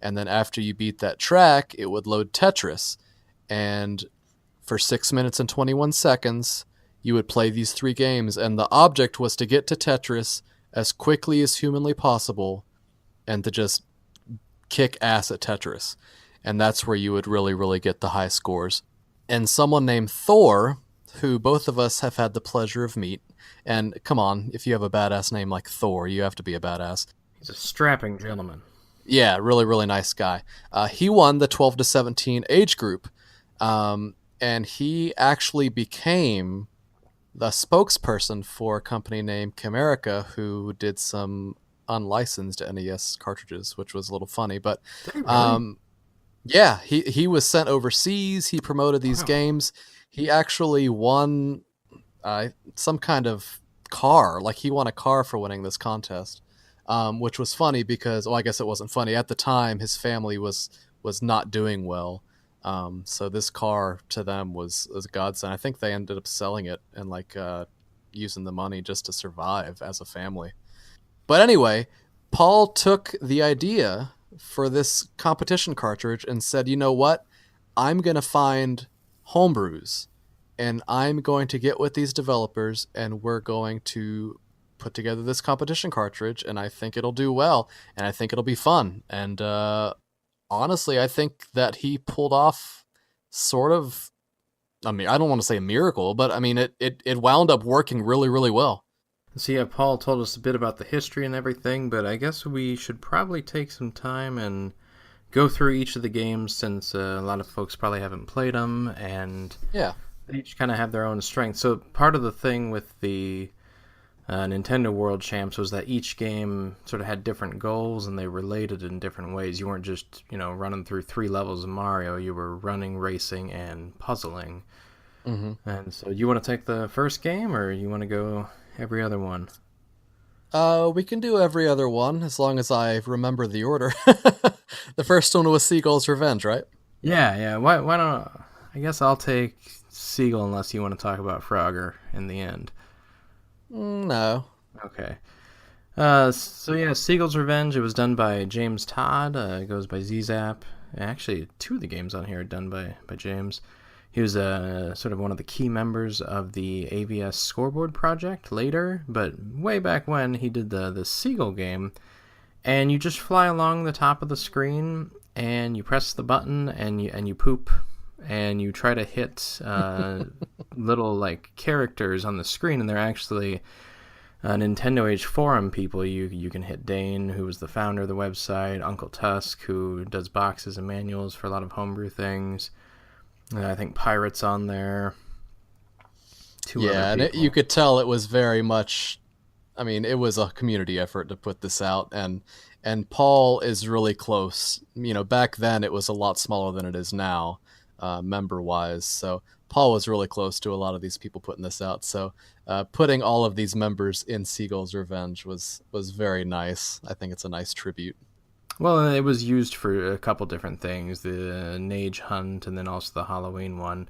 And then after you beat that track, it would load Tetris. And for 6 minutes and 21 seconds, you would play these 3 games. And the object was to get to Tetris as quickly as humanly possible and to just kick ass at Tetris. And that's where you would really, really get the high scores. And someone named Thor, who both of us have had the pleasure of meet. And come on, if you have a badass name like Thor, you have to be a badass. He's a strapping gentleman. Yeah, really, really nice guy. He won the 12 to 17 age group. And he actually became the spokesperson for a company named Chimerica, who did some unlicensed NES cartridges, which was a little funny. But yeah, he was sent overseas. He promoted these games. He actually won some kind of car. Like, he won a car for winning this contest, which was funny because, well, I guess it wasn't funny. At the time, his family was not doing well. So this car to them was a godsend. I think they ended up selling it and using the money just to survive as a family. But anyway, Paul took the idea for this competition cartridge and said, you know what? I'm going to find homebrews, and I'm going to get with these developers, and we're going to put together this competition cartridge, and I think it'll do well, and I think it'll be fun. And honestly, I think that he pulled off sort of, I mean, I don't want to say a miracle, but I mean, it wound up working really, really well. So yeah, Paul told us a bit about the history and everything, but I guess we should probably take some time and go through each of the games, since a lot of folks probably haven't played them, and Yeah. they each kind of have their own strengths. So part of the thing with the Nintendo World Champs was that each game sort of had different goals, and they related in different ways. You weren't just, running through 3 levels of Mario. You were running, racing, and puzzling. Mm-hmm. And so you want to take the first game, or you want to go every other one? We can do every other one as long as I remember the order. The first one was Seagull's Revenge, right? Yeah. Why don't I guess I'll take Seagull, unless you want to talk about Frogger in the end. No. Okay. So yeah, Seagull's Revenge. It was done by James Todd. It goes by ZZap. Actually, 2 of the games on here are done by James. He was sort of one of the key members of the AVS Scoreboard project later, but way back when he did the Seagull game, and you just fly along the top of the screen, and you press the button, and you poop, and you try to hit little like characters on the screen, and they're actually Nintendo Age forum people. You can hit Dane, who was the founder of the website, Uncle Tusk, who does boxes and manuals for a lot of homebrew things. I think Pirate's on there. 2 other Yeah, and people. you could tell it was very much, I mean, it was a community effort to put this out, and Paul is really close. Back then it was a lot smaller than it is now, member-wise, so Paul was really close to a lot of these people putting this out, so putting all of these members in Seagull's Revenge was very nice. I think it's a nice tribute. Well, it was used for a couple different things, the Nage Hunt and then also the Halloween one.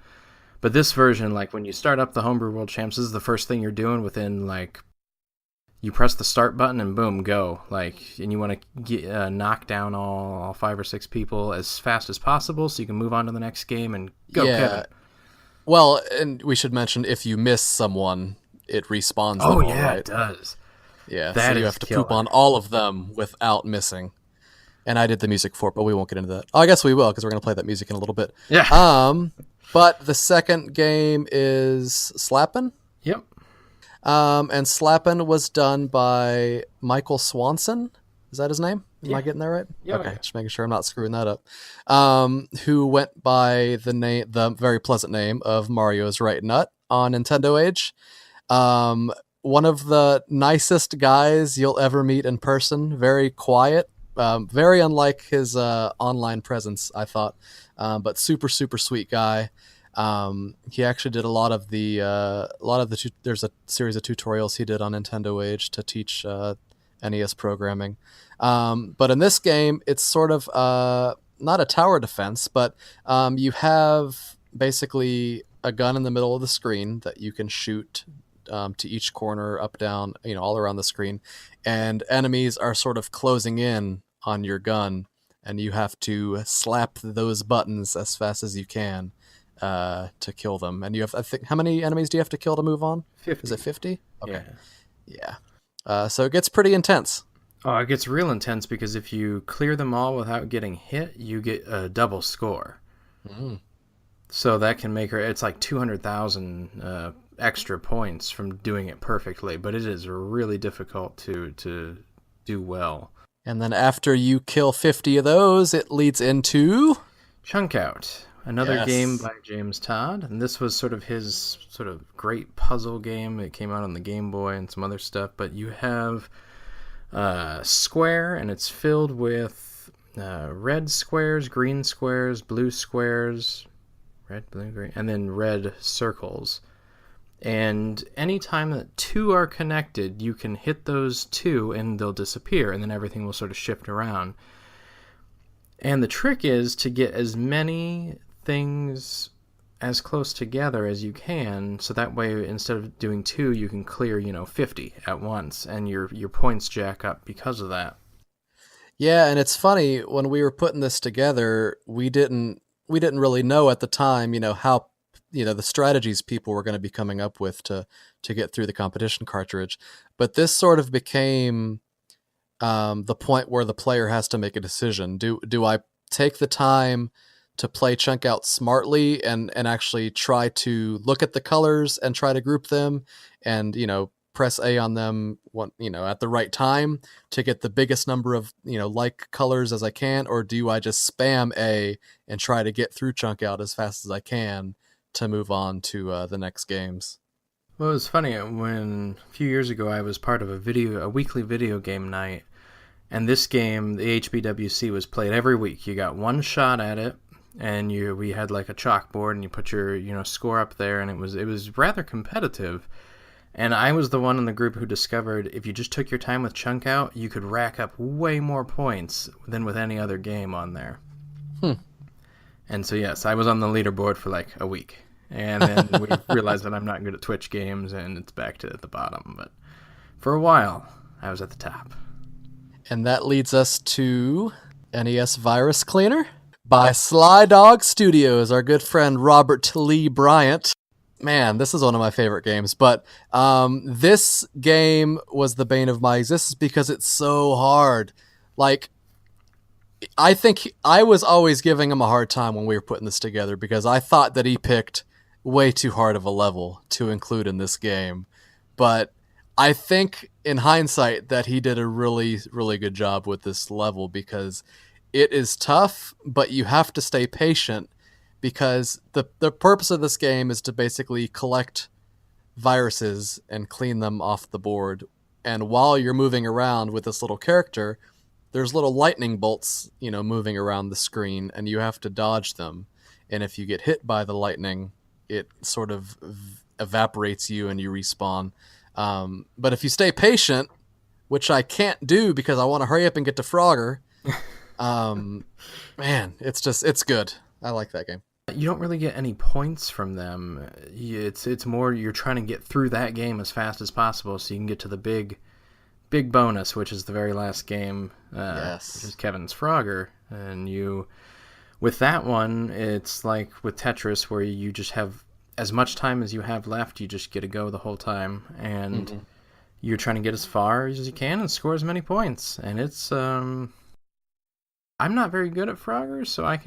But this version, like when you start up the Homebrew World Champs, this is the first thing you're doing within, like, you press the start button and boom, go. Like, and you want to knock down all 5 or 6 people as fast as possible so you can move on to the next game and go, Yeah. Kevin. Well, and we should mention, if you miss someone, it respawns them Oh, all, yeah, right? it does. Yeah, That so you is have to killer. poop on all of them without missing. And I did the music for it, but we won't get into that. Oh, I guess we will, because we're going to play that music in a little bit. Yeah. But the second game is Slappin'. Yep. And Slappin' was done by Michael Swanson. Is that his name? Am Yeah. I getting that right? Yeah, Okay, yeah. just making sure I'm not screwing that up. Who went by the very pleasant name of Mario's Right Nut on Nintendo Age. One of the nicest guys you'll ever meet in person. Very quiet. Very unlike his online presence, I thought, but super sweet guy. He actually did a lot of the there's a series of tutorials he did on Nintendo Age to teach NES programming. But in this game, it's sort of not a tower defense, but you have basically a gun in the middle of the screen that you can shoot to each corner, up, down, all around the screen, and enemies are sort of closing in on your gun, and you have to slap those buttons as fast as you can to kill them. And you have, I think, how many enemies do you have to kill to move on? 50. Is it 50? Okay. Yeah. Yeah. So it gets pretty intense. Oh, it gets real intense because if you clear them all without getting hit, you get a double score. Mm. So that can make it's like 200,000 extra points from doing it perfectly, but it is really difficult to do well. And then after you kill 50 of those, it leads into Chunkout, another Yes. game by James Todd, and this was sort of his sort of great puzzle game. It came out on the Game Boy and some other stuff, but you have square, and it's filled with red squares, green squares, blue squares, red, blue, green, and then red circles. And anytime that 2 are connected, you can hit those 2 and they'll disappear, and then everything will sort of shift around. And the trick is to get as many things as close together as you can, so that way instead of doing 2, you can clear 50 at once, and your points jack up because of that. Yeah, and it's funny, when we were putting this together, we didn't really know at the time, how the strategies people were going to be coming up with to get through the competition cartridge. But this sort of became the point where the player has to make a decision. Do I take the time to play Chunkout smartly and actually try to look at the colors and try to group them and, press A on them at the right time to get the biggest number of, like colors as I can? Or do I just spam A and try to get through Chunkout as fast as I can to move on to the next games? Well, it was funny when a few years ago I was part of a weekly video game night, and this game, the HBWC, was played every week. You got one shot at it, and we had like a chalkboard, and you put your score up there, and it was rather competitive. And I was the one in the group who discovered if you just took your time with Chunkout, you could rack up way more points than with any other game on there. And so yes, I was on the leaderboard for like a week. And then we realized that I'm not good at Twitch games, and it's back to the bottom. But for a while, I was at the top. And that leads us to NES Virus Cleaner by Sly Dog Studios, our good friend Robert Lee Bryant. Man, this is one of my favorite games, but this game was the bane of my existence because it's so hard. Like, I think I was always giving him a hard time when we were putting this together because I thought that he picked way too hard of a level to include in this game. But I think in hindsight that he did a really, really good job with this level because it is tough, but you have to stay patient because the purpose of this game is to basically collect viruses and clean them off the board. And while you're moving around with this little character, there's little lightning bolts, moving around the screen, and you have to dodge them. And if you get hit by the lightning, it sort of evaporates you and you respawn. But if you stay patient, which I can't do because I want to hurry up and get to Frogger, man, it's good. I like that game. You don't really get any points from them. It's more you're trying to get through that game as fast as possible so you can get to the big bonus, which is the very last game, Yes. which is Kevin's Frogger. And with that one, it's like with Tetris where you just have as much time as you have left, you just get to go the whole time. And you're trying to get as far as you can and score as many points. And it's... I'm not very good at Frogger, so I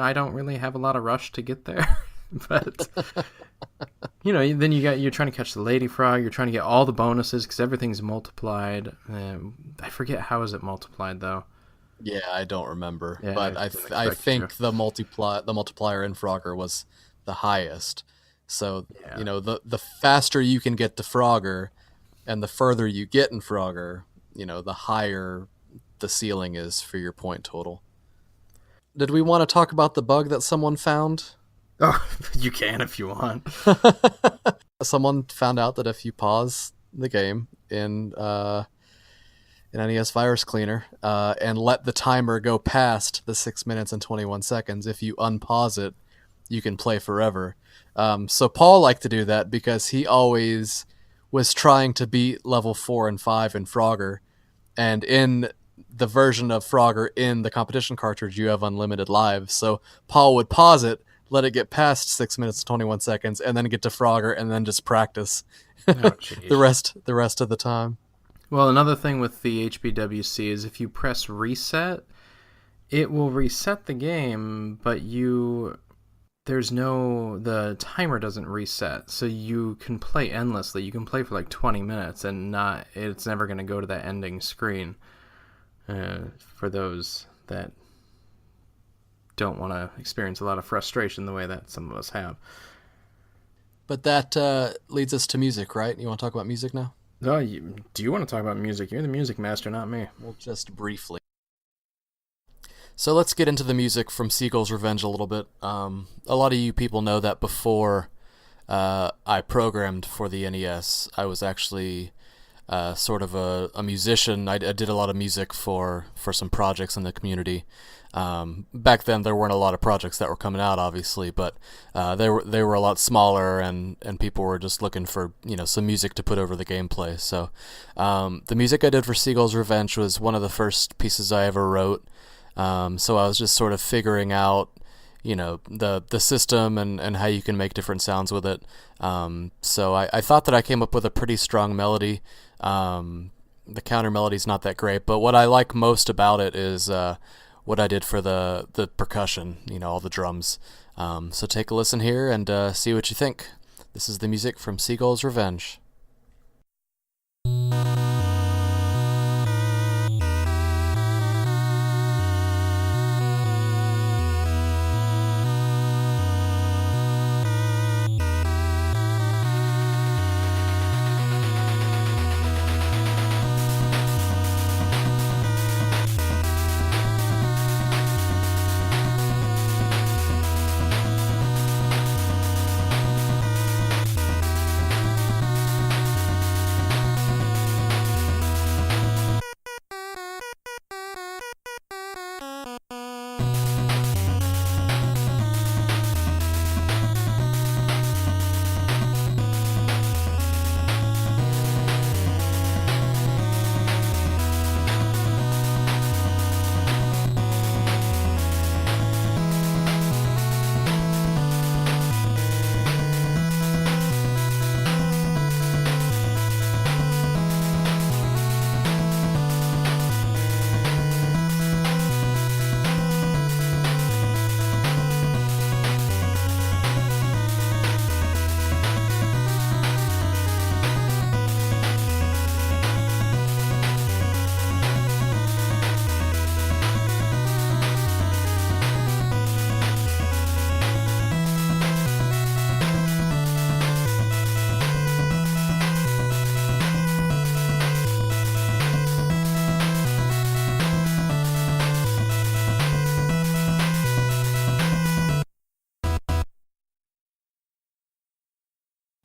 I don't really have a lot of rush to get there. But, then you're trying to catch the Lady Frog, you're trying to get all the bonuses because everything's multiplied. I forget how is it multiplied, though. Yeah, I don't remember. Yeah, but I think the multiplier in Frogger was the highest. So, the faster you can get to Frogger and the further you get in Frogger, the higher the ceiling is for your point total. Did we want to talk about the bug that someone found? Oh, you can if you want. Someone found out that if you pause the game in NES Virus Cleaner and let the timer go past the 6 minutes and 21 seconds, if you unpause it, you can play forever. So Paul liked to do that because he always was trying to beat level 4 and 5 in Frogger, and in the version of Frogger in the competition cartridge, you have unlimited lives. So Paul would pause it, let it get past 6 minutes and 21 seconds, and then get to Frogger, and then just practice the rest of the time. Well, another thing with the HBWC is if you press reset, it will reset the game, but the timer doesn't reset, so you can play endlessly. You can play for like 20 minutes, and it's never going to go to that ending screen. For those that don't want to experience a lot of frustration the way that some of us have. But that leads us to music, right? You want to talk about music now? Oh, do you want to talk about music? You're the music master, not me. Well, just briefly. So let's get into the music from Seagull's Revenge a little bit. A lot of you people know that before I programmed for the NES, I was actually sort of a musician. I did a lot of music for some projects in the community. Back then, there weren't a lot of projects that were coming out, obviously, but they were a lot smaller, and people were just looking for some music to put over the gameplay. So the music I did for Seagull's Revenge was one of the first pieces I ever wrote. So I was just sort of figuring out the system and how you can make different sounds with it. So I thought that I came up with a pretty strong melody. The counter melody's not that great, but what I like most about it is what I did for the percussion, all the drums. So take a listen here and see what you think. This is the music from Seagull's Revenge.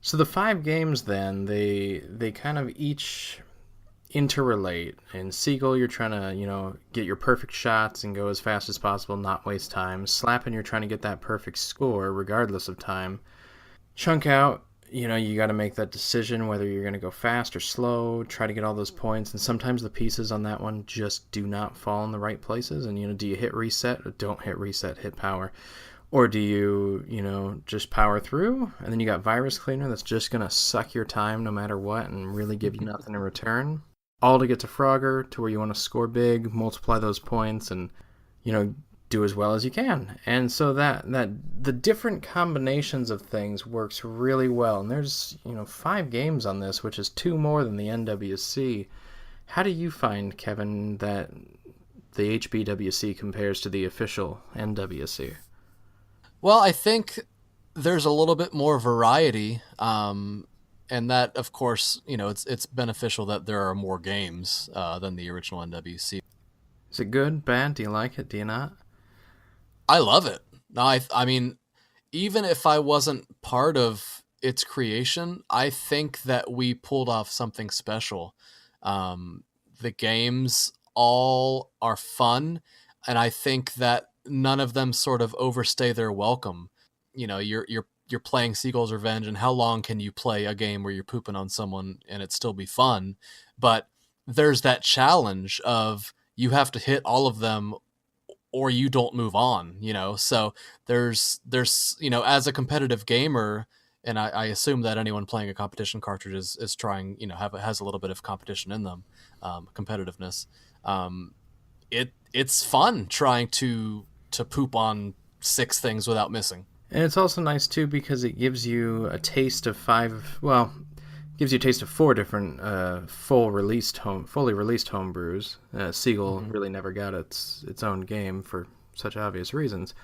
So the 5 games then, they kind of each interrelate. In Seagull, you're trying to, get your perfect shots and go as fast as possible, not waste time. Slapping, you're trying to get that perfect score regardless of time. Chunkout, you got to make that decision whether you're going to go fast or slow, try to get all those points, and sometimes the pieces on that one just do not fall in the right places, and, do you hit reset or don't hit reset, hit power? Or do you, just power through? And then you got Virus Cleaner that's just going to suck your time no matter what and really give you nothing in return. All to get to Frogger, to where you want to score big, multiply those points, and, do as well as you can. And so that the different combinations of things works really well. And there's, 5 games on this, which is 2 more than the NWC. How do you find, Kevin, that the HBWC compares to the official NWC? Well, I think there's a little bit more variety, and that, of course, it's beneficial that there are more games than the original NWC. Is it good, bad? Do you like it? Do you not? I love it. No, I mean, even if I wasn't part of its creation, I think that we pulled off something special. The games all are fun, and I think that none of them sort of overstay their welcome. You're playing Seagull's Revenge, and how long can you play a game where you're pooping on someone and it still be fun? But there's that challenge of you have to hit all of them or you don't move on, So there's as a competitive gamer, and I assume that anyone playing a competition cartridge is trying, has a little bit of competition in them, competitiveness. It's fun trying to poop on 6 things without missing. And it's also nice too because it gives you a taste of 4 different fully released homebrews. Seagull really never got its own game for such obvious reasons.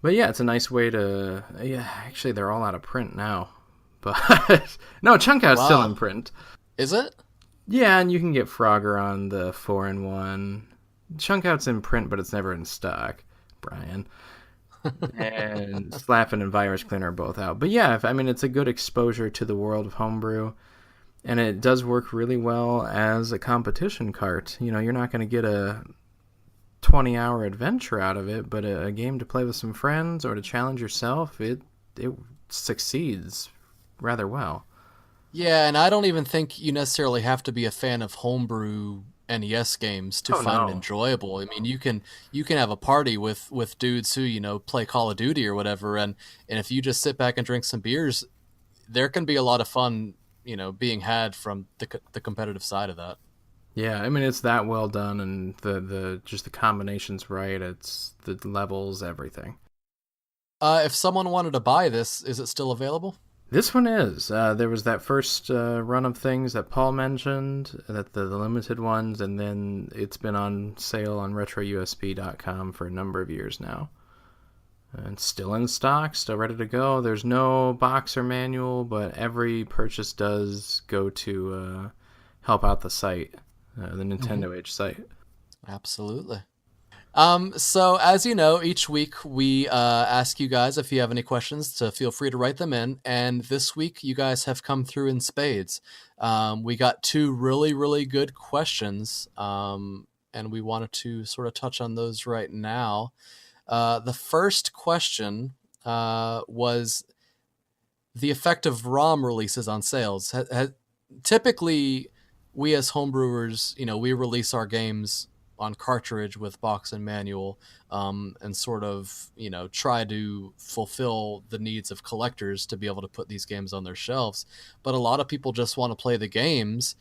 But yeah, it's a nice way to. Yeah, actually, they're all out of print now. But no, Chunkout's still in print. Is it? Yeah, and you can get Frogger on the 4-in-1. Chunkout's in print, but it's never in stock, Brian. And Slappin' and Virus Cleaner are both out. But yeah, it's a good exposure to the world of homebrew. And it does work really well as a competition cart. You're not going to get a 20-hour adventure out of it, but a game to play with some friends or to challenge yourself, it succeeds rather well. Yeah, and I don't even think you necessarily have to be a fan of homebrew NES games to Oh find it no. enjoyable. I mean, you can have a party with dudes who, play Call of Duty or whatever, and if you just sit back and drink some beers, there can be a lot of fun, being had from the competitive side of that. Yeah, I mean it's that well done, and the just the combinations right. It's the levels, everything. If someone wanted to buy this, is it still available? This one is. There was that first run of things that Paul mentioned, that the limited ones, and then it's been on sale on RetroUSB.com for a number of years now. And still in stock, still ready to go. There's no box or manual, but every purchase does go to help out the site, the Nintendo Age site. Absolutely. So as you know, each week we ask you guys if you have any questions to feel free to write them in. And this week you guys have come through in spades. We got two really, really good questions. And we wanted to sort of touch on those right now. The first question was the effect of ROM releases on sales. Typically, we as homebrewers, we release our games on cartridge with box and manual, and sort of, try to fulfill the needs of collectors to be able to put these games on their shelves. But a lot of people just want to play the games,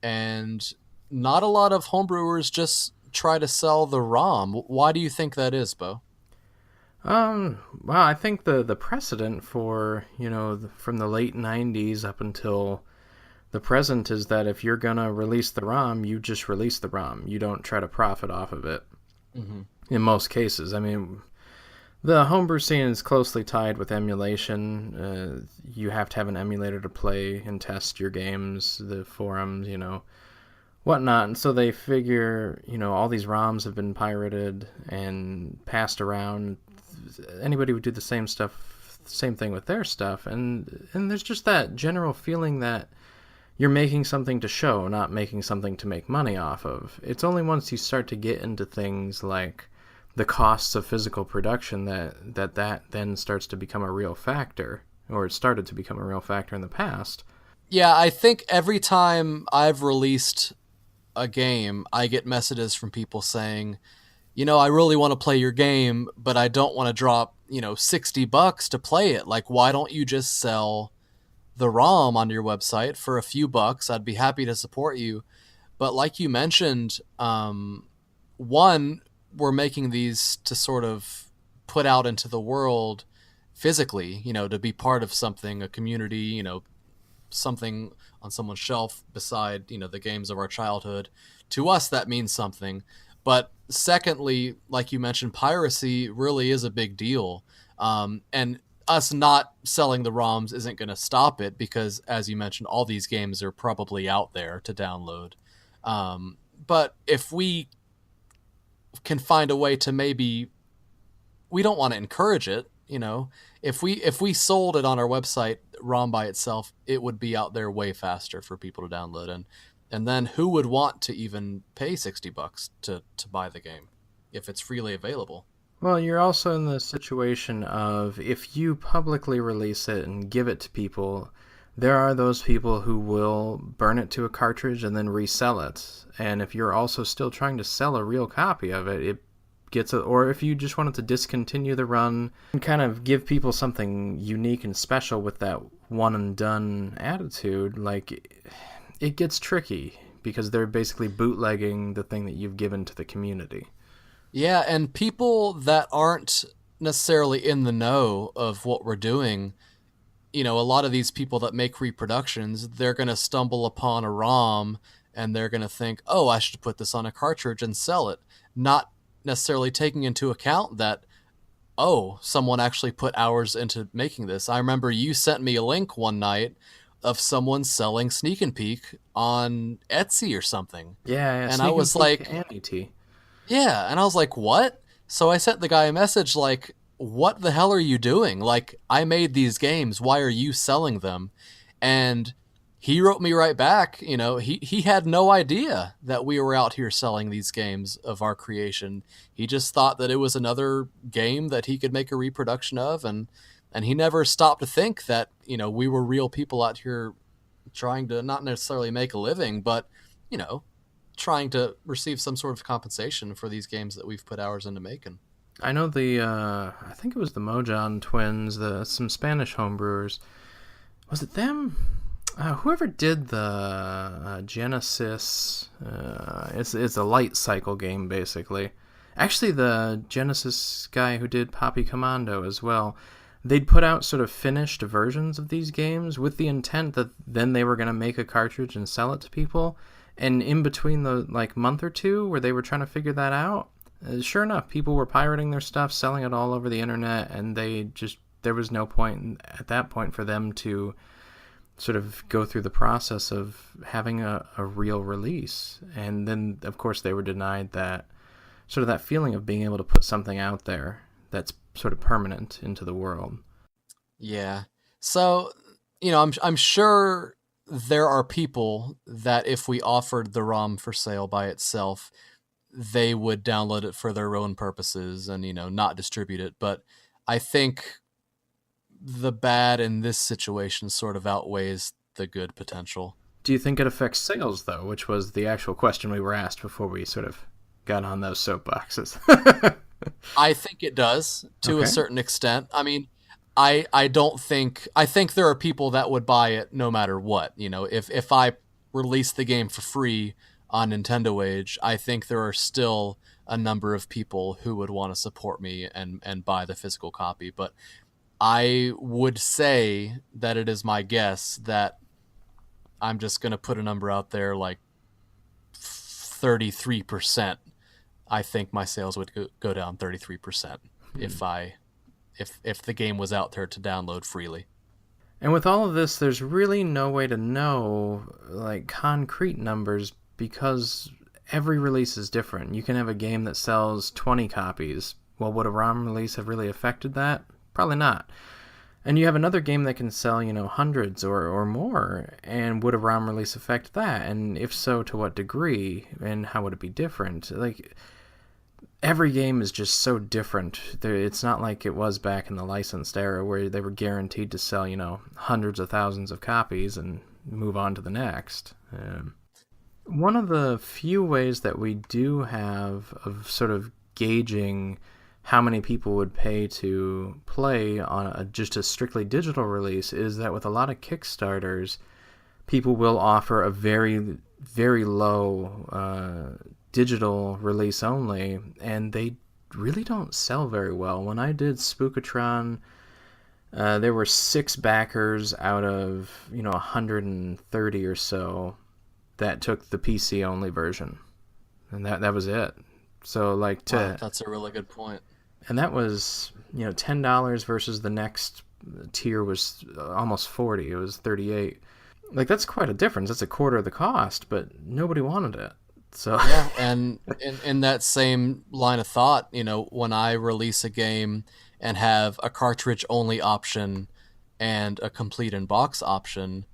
and not a lot of homebrewers just try to sell the ROM. Why do you think that is, Beau? Well, I think the precedent for, from the late 90s up until the present is that if you're gonna release the ROM, you just release the ROM. You don't try to profit off of it. Mm-hmm. In most cases. I mean, the homebrew scene is closely tied with emulation. You have to have an emulator to play and test your games, the forums, whatnot. And so they figure, all these ROMs have been pirated and passed around. Anybody would do the same thing with their stuff. And there's just that general feeling that you're making something to show, not making something to make money off of. It's only once you start to get into things like the costs of physical production that then starts to become a real factor, or it started to become a real factor in the past. Yeah, I think every time I've released a game, I get messages from people saying, I really want to play your game, but I don't want to drop, $60 to play it. Like, why don't you just sell the ROM on your website for a few bucks? I'd be happy to support you. But like you mentioned, one, we're making these to sort of put out into the world physically, to be part of something, a community, something on someone's shelf beside, the games of our childhood. To us, that means something. But secondly, like you mentioned, piracy really is a big deal. And us not selling the ROMs isn't going to stop it because, as you mentioned, all these games are probably out there to download. But if we can find a way to maybe, we don't want to encourage it, if we sold it on our website, ROM by itself, it would be out there way faster for people to download. And then who would want to even pay $60 to buy the game if it's freely available? Well, you're also in the situation of if you publicly release it and give it to people, there are those people who will burn it to a cartridge and then resell it. And if you're also still trying to sell a real copy of it, it gets a, or if you just wanted to discontinue the run and kind of give people something unique and special with that one and done attitude, like it gets tricky because they're basically bootlegging the thing that you've given to the community. Yeah, and people that aren't necessarily in the know of what we're doing, a lot of these people that make reproductions, they're going to stumble upon a ROM and they're going to think, oh, I should put this on a cartridge and sell it. Not necessarily taking into account that, oh, someone actually put hours into making this. I remember you sent me a link one night of someone selling Sneak and Peek on Etsy or something. Yeah, and I was like, Annie-T. Yeah, and I was like, what? So I sent the guy a message like, what the hell are you doing? Like, I made these games. Why are you selling them? And he wrote me right back. He had no idea that we were out here selling these games of our creation. He just thought that it was another game that he could make a reproduction of. And he never stopped to think that, we were real people out here trying to not necessarily make a living, but, trying to receive some sort of compensation for these games that we've put hours into making. I know I think it was the Mojon twins, some Spanish homebrewers. Was it them? Whoever did the Genesis, it's a light cycle game, basically. Actually, the Genesis guy who did Poppy Commando as well, they'd put out sort of finished versions of these games with the intent that then they were going to make a cartridge and sell it to people. And in between the month or two where they were trying to figure that out, sure enough, people were pirating their stuff, selling it all over the internet, and there was no point at that point for them to sort of go through the process of having a real release. And then, of course, they were denied that sort of that feeling of being able to put something out there that's sort of permanent into the world. Yeah. So, I'm sure there are people that if we offered the ROM for sale by itself, they would download it for their own purposes and, not distribute it. But I think the bad in this situation sort of outweighs the good potential. Do you think it affects sales, though, which was the actual question we were asked before we sort of got on those soapboxes? I think it does to a certain extent. I mean, I think there are people that would buy it no matter what. If I release the game for free on Nintendo Age, I think there are still a number of people who would want to support me and buy the physical copy. But I would say that it is my guess that I'm just going to put a number out there like 33%. I think my sales would go down 33% if the game was out there to download freely. And with all of this, there's really no way to know concrete numbers because every release is different. You can have a game that sells 20 copies. Well, would a ROM release have really affected that? Probably not. And you have another game that can sell, hundreds or more, and would a ROM release affect that? And if so, to what degree? And how would it be different? Every game is just so different. It's not like it was back in the licensed era where they were guaranteed to sell, hundreds of thousands of copies and move on to the next. One of the few ways that we do have of sort of gauging how many people would pay to play on just a strictly digital release is that with a lot of Kickstarters, people will offer a very, very low digital release only, and they really don't sell very well. When I did Spookatron, there were 6 backers out of 130 or so that took the PC only version, and that was it. So wow, that's a really good point. And that was $10 versus the next tier was almost 40. It was 38. That's quite a difference. That's a quarter of the cost, but nobody wanted it. So yeah, and in that same line of thought, when I release a game and have a cartridge only option and a complete in box option,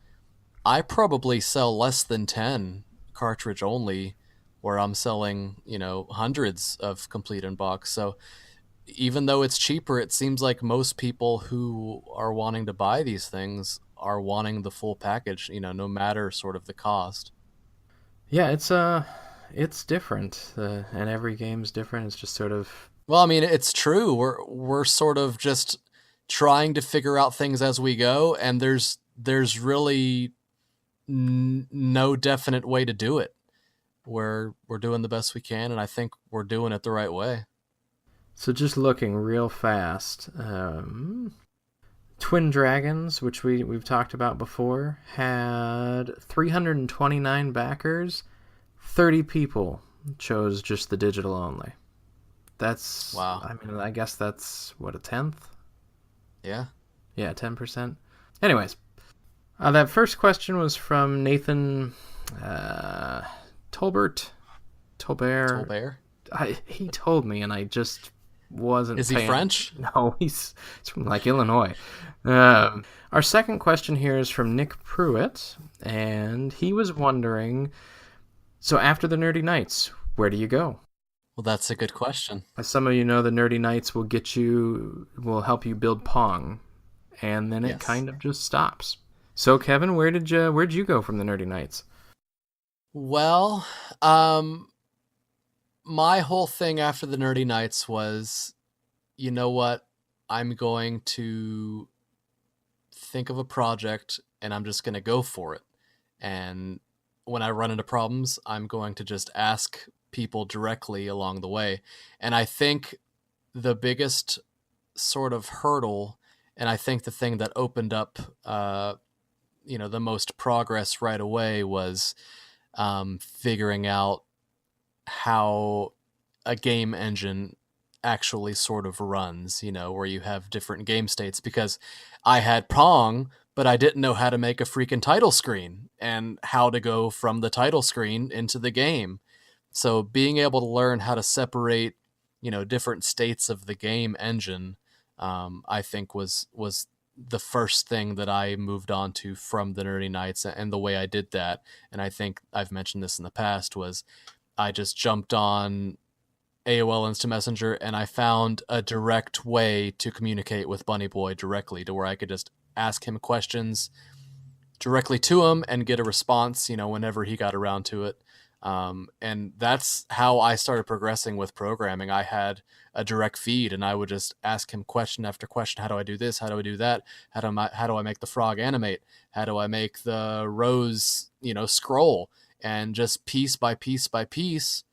I probably sell less than 10 cartridge only, where I'm selling hundreds of complete in box. So even though it's cheaper, it seems like most people who are wanting to buy these things are wanting the full package, no matter sort of the cost. Yeah, it's different, and every game's different. It's just sort of... Well, I mean, it's true. We're sort of just trying to figure out things as we go, and there's really no definite way to do it. We're doing the best we can, and I think we're doing it the right way. So just looking real fast, Twin Dragons, which we've talked about before, had 329 backers. 30 people chose just the digital only. That's... Wow. I mean, I guess that's, what, a tenth? Yeah. Yeah, 10%. Anyways, that first question was from Nathan Tolbert. He told me, and I just wasn't... Is he French? No, he's from, Illinois. Our second question here is from Nick Pruitt, and he was wondering... So after the Nerdy Nights, where do you go? Well, that's a good question. As some of you know, the Nerdy Nights will help you build Pong, and then it kind of just stops. So Kevin, where'd you go from the Nerdy Nights? Well, um, my whole thing after the Nerdy Nights was, you know what? I'm going to think of a project and I'm just going to go for it. And when I run into problems, I'm going to just ask people directly along the way. And I think the biggest sort of hurdle, and I think the thing that opened up, the most progress right away was figuring out how a game engine actually sort of runs, where you have different game states. Because I had Pong, but I didn't know how to make a freaking title screen and how to go from the title screen into the game. So being able to learn how to separate, different states of the game engine, I think was the first thing that I moved on to from the Nerdy Nights. And the way I did that, and I think I've mentioned this in the past, was I just jumped on AOL Instant Messenger and I found a direct way to communicate with Bunny Boy directly, to where I could just ask him questions directly to him and get a response, whenever he got around to it. And that's how I started progressing with programming. I had a direct feed and I would just ask him question after question. How do I do this? How do I do that? How do I make the frog animate? How do I make the rose, scroll? And just piece by piece by piece,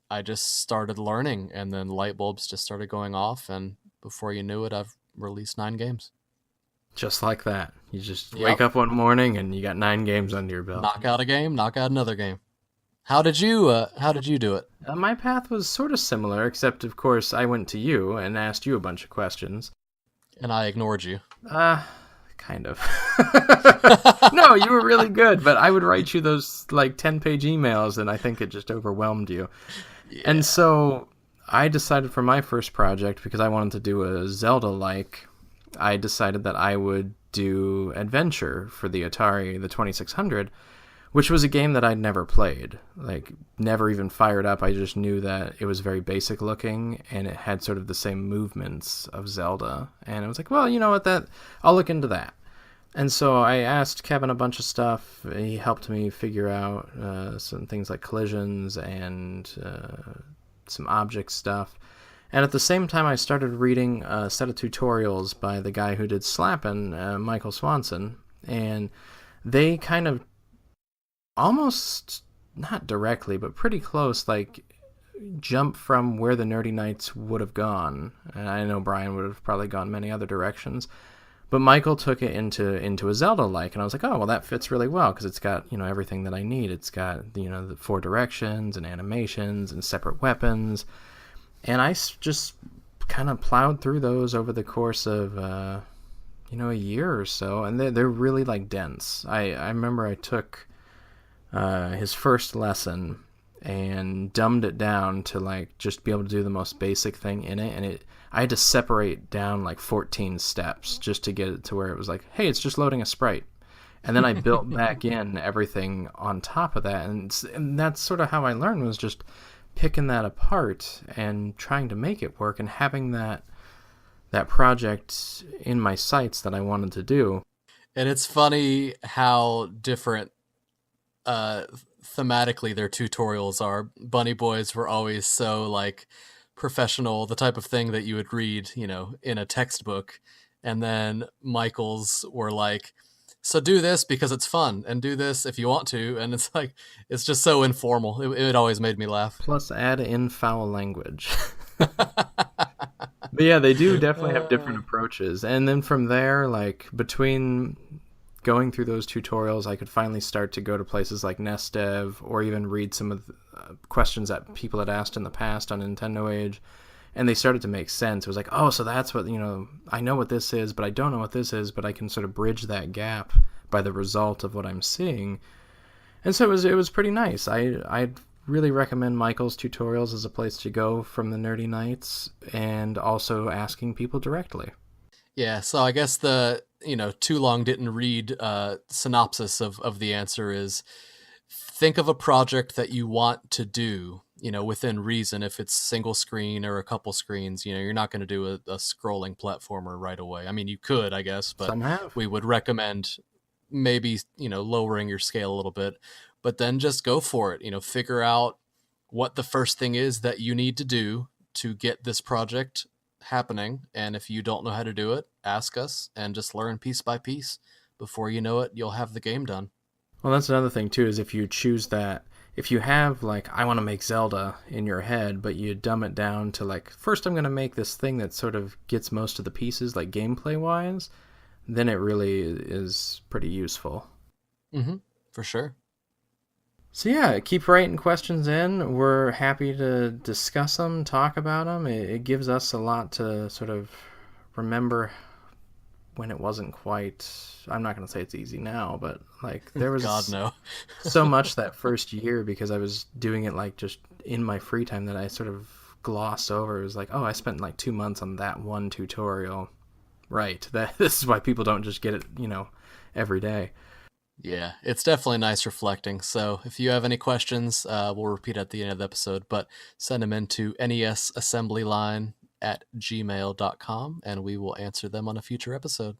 I just started learning, and then light bulbs just started going off. And before you knew it, I've released 9 games. Just like that. You just Yep. wake up one morning and you got 9 games under your belt. Knock out a game, knock out another game. How did you do it? My path was sort of similar, except of course I went to you and asked you a bunch of questions. And I ignored you. Kind of. No, you were really good, but I would write you those like 10-page emails and I think it just overwhelmed you. Yeah. And so I decided for my first project, because I wanted to do a Zelda-like, I decided that I would do Adventure for the Atari, the 2600, which was a game that I'd never played, like never even fired up. I just knew that it was very basic looking and it had sort of the same movements of Zelda. And I was like, well, you know what, I'll look into that. And so I asked Kevin a bunch of stuff. He helped me figure out some things like collisions and some object stuff. And at the same time, I started reading a set of tutorials by the guy who did Slappin', Michael Swanson. And they kind of almost, not directly, but pretty close, like jump from where the Nerdy Nights would have gone. And I know Brian would have probably gone many other directions. But Michael took it into a Zelda-like, and I was like, oh, well, that fits really well, because it's got, everything that I need. It's got, the 4 directions and animations and separate weapons. And I just kind of plowed through those over the course of, a year or so, and they're really, like, dense. I remember I took his first lesson and dumbed it down to, like, just be able to do the most basic thing in it, and I had to separate down like 14 steps just to get it to where it was like, hey, it's just loading a sprite. And then I built back in everything on top of that. And that's sort of how I learned, was just picking that apart and trying to make it work and having that project in my sights that I wanted to do. And it's funny how different thematically their tutorials are. Bunny Boys were always so like professional, the type of thing that you would read, in a textbook. And then Michael's were like, so do this because it's fun, and do this if you want to. And it's like, it's just so informal. It always made me laugh. Plus add in foul language. But yeah, they do definitely have different approaches. And then from there, like between going through those tutorials, I could finally start to go to places like NestDev, or even read some of the questions that people had asked in the past on Nintendo Age, and they started to make sense. It was like, oh, so that's what, I know what this is, but I don't know what this is, but I can sort of bridge that gap by the result of what I'm seeing. And so it was pretty nice. I'd really recommend Michael's tutorials as a place to go from the Nerdy Nights, and also asking people directly. Yeah, so I guess the, too long didn't read synopsis of the answer is, think of a project that you want to do, within reason. If it's single screen or a couple screens, you're not going to do a scrolling platformer right away. I mean, you could, I guess, but Some have. we would recommend maybe, lowering your scale a little bit. but then just go for it. Figure out what the first thing is that you need to do to get this project happening. And if you don't know how to do it, ask us and just learn piece by piece. Before you know it, you'll have the game done. Well, that's another thing too, is if you choose that, if you have like, I want to make Zelda in your head, but you dumb it down to like, first I'm going to make this thing that sort of gets most of the pieces, like gameplay wise, then it really is pretty useful. For sure. So yeah, keep writing questions in. We're happy to discuss them, talk about them. It gives us a lot to sort of remember when it wasn't quite, I'm not going to say it's easy now, but like there was God, no. so much that first year because I was doing it like just in my free time that I sort of glossed over. It was like, oh, I spent like 2 months on that one tutorial. Right. This is why people don't just get it, every day. Yeah, it's definitely nice reflecting. So if you have any questions, we'll repeat at the end of the episode, but send them into nesassemblyline@gmail.com and we will answer them on a future episode.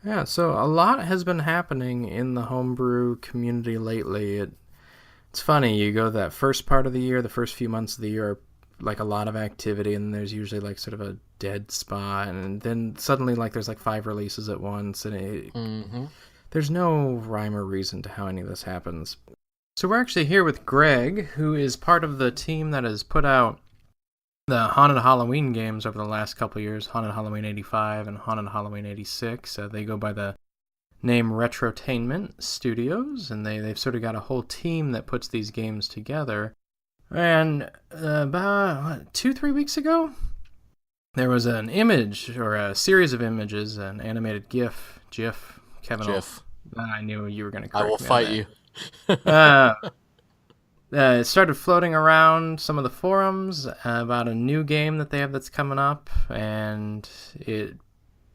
Yeah, so a lot has been happening in the homebrew community lately. It's funny, you go that first part of the year, the first few months of the year are like a lot of activity, and there's usually like sort of a dead spot, and then suddenly like there's like 5 releases at once, and there's no rhyme or reason to how any of this happens. So we're actually here with Greg, who is part of the team that has put out the Haunted Halloween games over the last couple of years, Haunted Halloween 85 and Haunted Halloween 86. They go by the name Retrotainment Studios, and they've sort of got a whole team that puts these games together. And about 2-3 weeks ago, there was an image, or a series of images, an animated GIF, Kevin. GIF. I knew you were going to correct me. I will fight you. It started floating around some of the forums about a new game that they have that's coming up, and it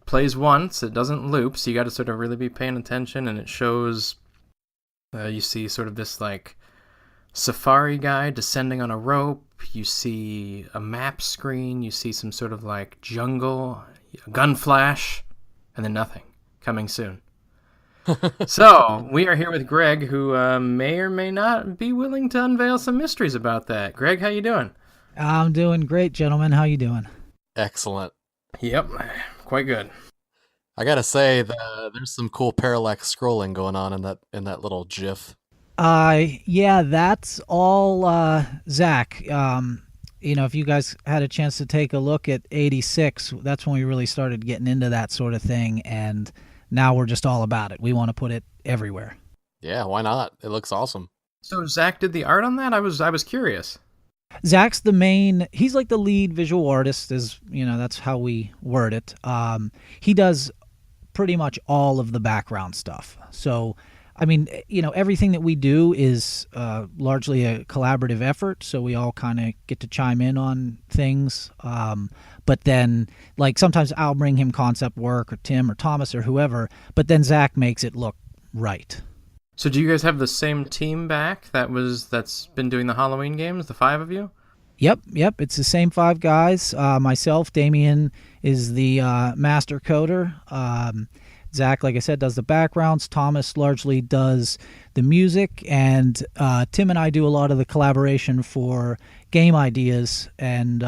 plays once, it doesn't loop, so you got to sort of really be paying attention, and it shows, you see sort of this like safari guy descending on a rope, you see a map screen, you see some sort of like jungle, a gun flash, and then nothing. Coming soon. So, we are here with Greg, who may or may not be willing to unveil some mysteries about that. Greg, how you doing? I'm doing great, gentlemen. How you doing? Excellent. Yep, quite good. I gotta say, there's some cool parallax scrolling going on in that little GIF. Yeah, that's all Zach. If you guys had a chance to take a look at 86, that's when we really started getting into that sort of thing, and now we're just all about it. We want to put it everywhere. Yeah, why not? It looks awesome. So Zach did the art on that? I was curious. Zach's he's like the lead visual artist, that's how we word it. He does pretty much all of the background stuff. So, everything that we do is largely a collaborative effort, so we all kind of get to chime in on things. But then, like, sometimes I'll bring him concept work, or Tim, or Thomas, or whoever, but then Zach makes it look right. So do you guys have the same team back that's been doing the Halloween games, the 5 of you? Yep, it's the same 5 guys. Myself, Damien, is the master coder. Zach, like I said, does the backgrounds. Thomas largely does the music, and Tim and I do a lot of the collaboration for game ideas, and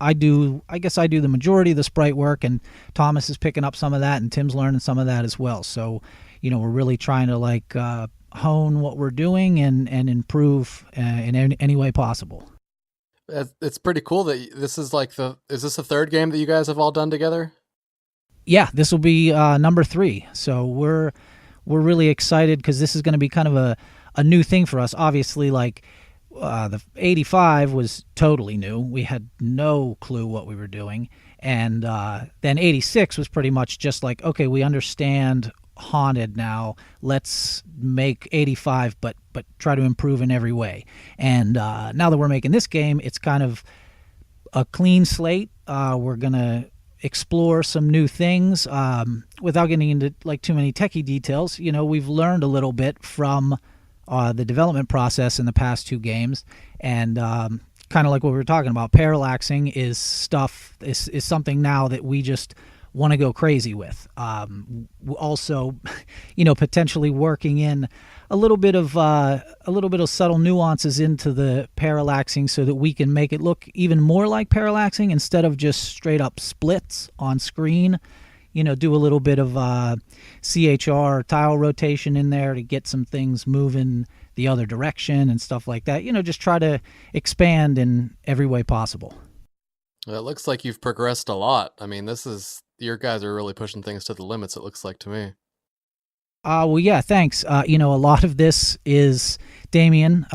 I do the majority of the sprite work, and Thomas is picking up some of that, and Tim's learning some of that as well. So, we're really trying to hone what we're doing and improve in any way possible. It's pretty cool that this is is this the 3rd game that you guys have all done together? Yeah, this will be number 3. So we're really excited because this is going to be kind of a new thing for us. Obviously, the 85 was totally new. We had no clue what we were doing. And then 86 was pretty much just like, okay, we understand Haunted now. Let's make 85, but try to improve in every way. And now that we're making this game, it's kind of a clean slate. We're going to explore some new things without getting into too many techie details. We've learned a little bit from the development process in the past 2 games, and kind of like what we were talking about, parallaxing is something now that we just want to go crazy with. Also, potentially working in a little bit of subtle nuances into the parallaxing so that we can make it look even more like parallaxing instead of just straight up splits on screen. Do a little bit of CHR tile rotation in there to get some things moving the other direction and stuff like that. Just try to expand in every way possible. Well, it looks like you've progressed a lot. I mean, your guys are really pushing things to the limits, it looks like to me. Well, yeah, thanks. A lot of this is Damien.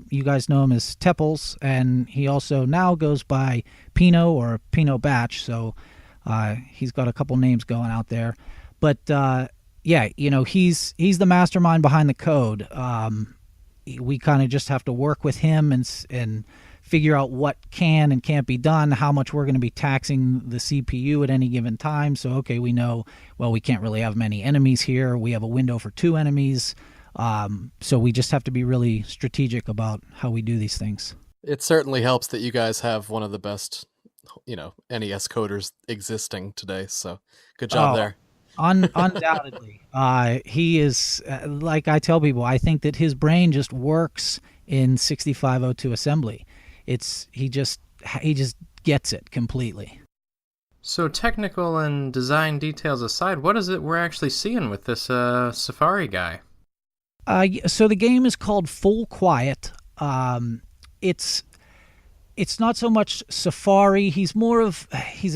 You guys know him as Teppels, and he also now goes by Pino or Pino Batch, so he's got a couple names going out there. But, he's the mastermind behind the code. We kind of just have to work with him and figure out what can and can't be done, how much we're going to be taxing the CPU at any given time. So, okay, we know, well, we can't really have many enemies here. We have a window for 2 enemies. So we just have to be really strategic about how we do these things. It certainly helps that you guys have one of the best, NES coders existing today. So good job there. Undoubtedly. He is, like I tell people, I think that his brain just works in 6502 assembly. He just gets it completely. So technical and design details aside, what is it we're actually seeing with this Safari guy? So the game is called Full Quiet. It's not so much Safari. He's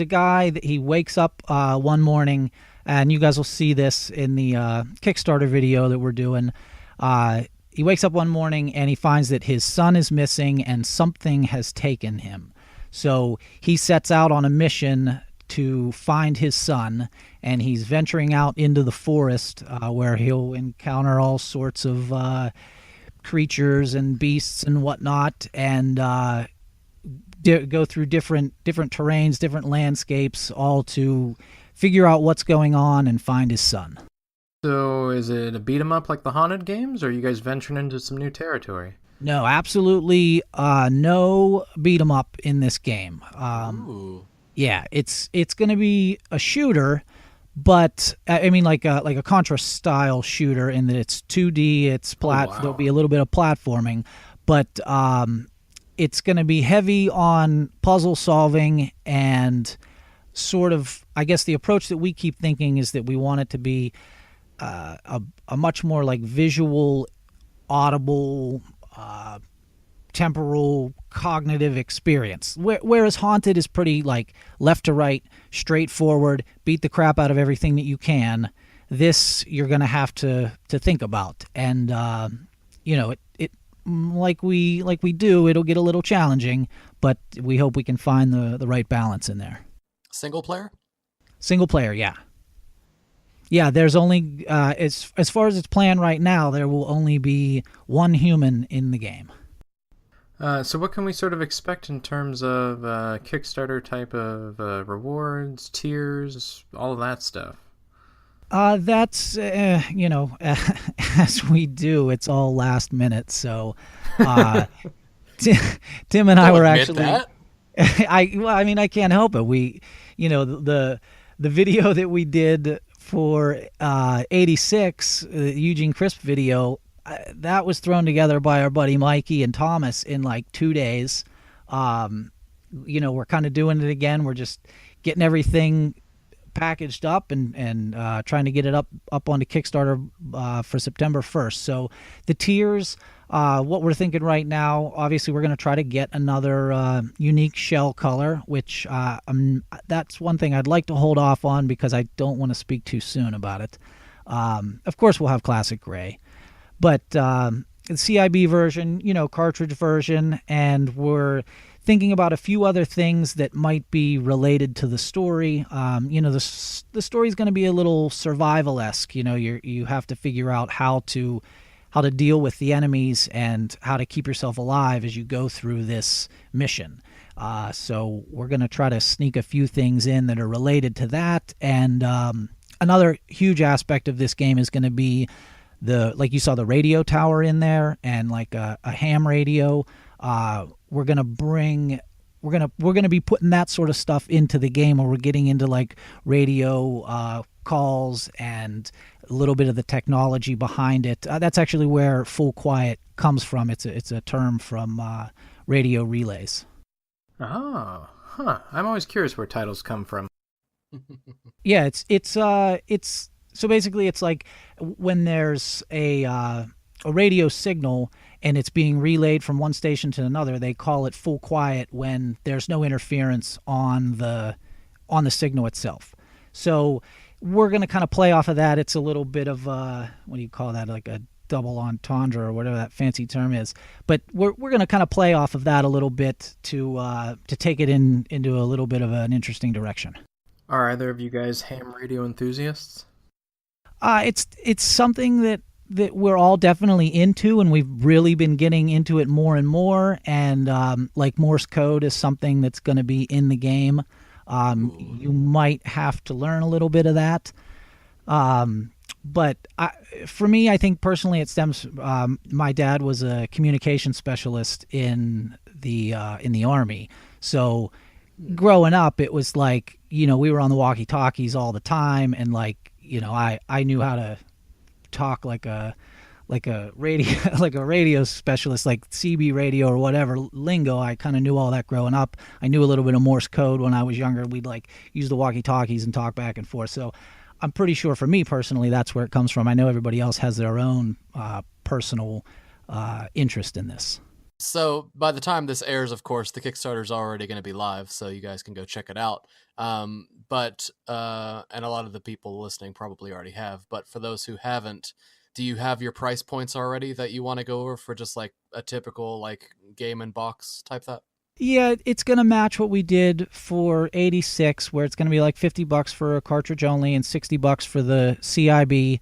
a guy that he wakes up one morning, and you guys will see this in the Kickstarter video that we're doing. He wakes up one morning and he finds that his son is missing and something has taken him. So he sets out on a mission to find his son, and he's venturing out into the forest where he'll encounter all sorts of creatures and beasts and whatnot, and go through different terrains, different landscapes, all to figure out what's going on and find his son. So is it a beat 'em up like the Haunted games, or are you guys venturing into some new territory? No, absolutely no beat 'em up in this game. Ooh. Yeah, it's going to be a shooter, but I mean like a Contra style shooter in that it's 2D. It's There'll be a little bit of platforming, but it's going to be heavy on puzzle solving and sort of. I guess the approach that we keep thinking is that we want it to be a much more like visual, audible, temporal, cognitive experience. Whereas Haunted is pretty like left to right, straightforward, beat the crap out of everything that you can. This you're going to have to think about, and it like we do, it'll get a little challenging, but we hope we can find the right balance in there. Single player? Single player, yeah. Yeah, there's only, as far as it's planned right now, there will only be one human in the game. So what can we sort of expect in terms of Kickstarter type of rewards, tiers, all of that stuff? That's, as we do, it's all last minute. So Tim and I were actually... That? I can't help it. We, the video that we did for e06, the Eugene Crisp video, that was thrown together by our buddy Mikey and Thomas in like 2 days. We're kind of doing it again. We're just getting everything packaged up and trying to get it up onto Kickstarter for September 1st. So the tiers, what we're thinking right now, obviously we're going to try to get another unique shell color, which that's one thing I'd like to hold off on because I don't want to speak too soon about it. Of course we'll have classic gray, but the CIB version, cartridge version, and we're thinking about a few other things that might be related to the story. The story's going to be a little survival-esque. You have to figure out how to deal with the enemies and how to keep yourself alive as you go through this mission. So we're going to try to sneak a few things in that are related to that. And another huge aspect of this game is going to be like you saw the radio tower in there and like a ham radio. We're going to bring we're gonna be putting that sort of stuff into the game, where we're getting into like radio calls and a little bit of the technology behind it. That's actually where full quiet comes from. It's a term from radio relays. Oh, huh. I'm always curious where titles come from. Yeah, it's so basically it's like when there's a radio signal and it's being relayed from one station to another, they call it full quiet when there's no interference on the signal itself. So we're going to kind of play off of that. It's a little bit of what do you call that, like a double entendre or whatever that fancy term is. But we're going to kind of play off of that a little bit to take it into a little bit of an interesting direction. Are either of you guys ham radio enthusiasts? It's something that we're all definitely into, and we've really been getting into it more and more. And like Morse code is something that's going to be in the game. You might have to learn a little bit of that. But for me, I think personally it stems. My dad was a communication specialist in the Army, so growing up, it was like, we were on the walkie-talkies all the time, and like, I knew how to talk like a radio like a radio specialist, like CB radio or whatever lingo. I kind of knew all that growing up. I knew a little bit of Morse code when I was younger. We'd like use the walkie-talkies and talk back and forth. So I'm pretty sure for me personally, that's where it comes from. I know everybody else has their own personal interest in this. So by the time this airs, of course, the Kickstarter's already going to be live, so you guys can go check it out. But and a lot of the people listening probably already have. But for those who haven't, do you have your price points already that you want to go over for just like a typical like game and box type that? Yeah, it's going to match what we did for 86, where it's going to be like $50 for a cartridge only and $60 for the CIB.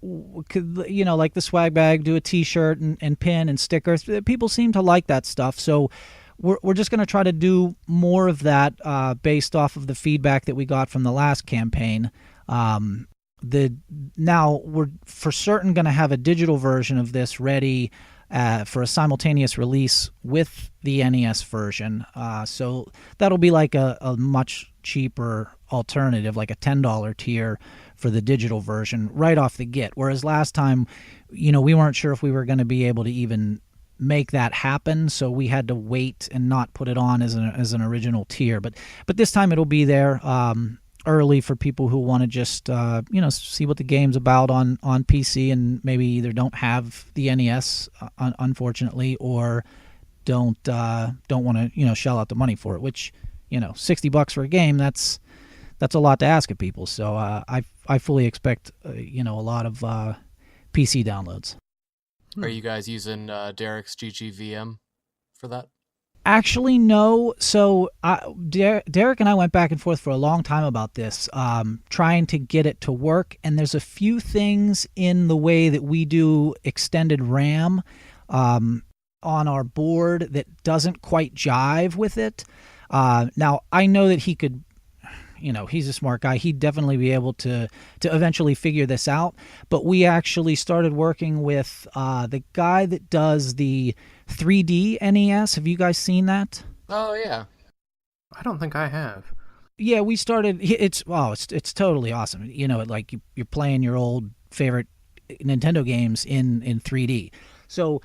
Like the swag bag, do a t-shirt and pin and stickers. People seem to like that stuff. So we're just going to try to do more of that based off of the feedback that we got from the last campaign. Now we're for certain going to have a digital version of this ready for a simultaneous release with the NES version. So that'll be like a much cheaper alternative, like a $10 tier for the digital version right off the get. Whereas last time, we weren't sure if we were going to be able to even make that happen, so we had to wait and not put it on as an original tier. But this time it'll be there early for people who want to just see what the game's about on PC and maybe either don't have the NES unfortunately, or don't want to shell out the money for it, which $60 for a game, that's a lot to ask of people. So I fully expect a lot of PC downloads. Are you guys using Derek's GGVM for that? Actually, no. So Derek and I went back and forth for a long time about this, trying to get it to work. And there's a few things in the way that we do extended RAM on our board that doesn't quite jive with it. Now, I know that he could... he's a smart guy. He'd definitely be able to eventually figure this out. But we actually started working with the guy that does the 3D NES. Have you guys seen that? Oh, yeah. I don't think I have. Yeah, we started. It's totally awesome. Like you're playing your old favorite Nintendo games in 3D. So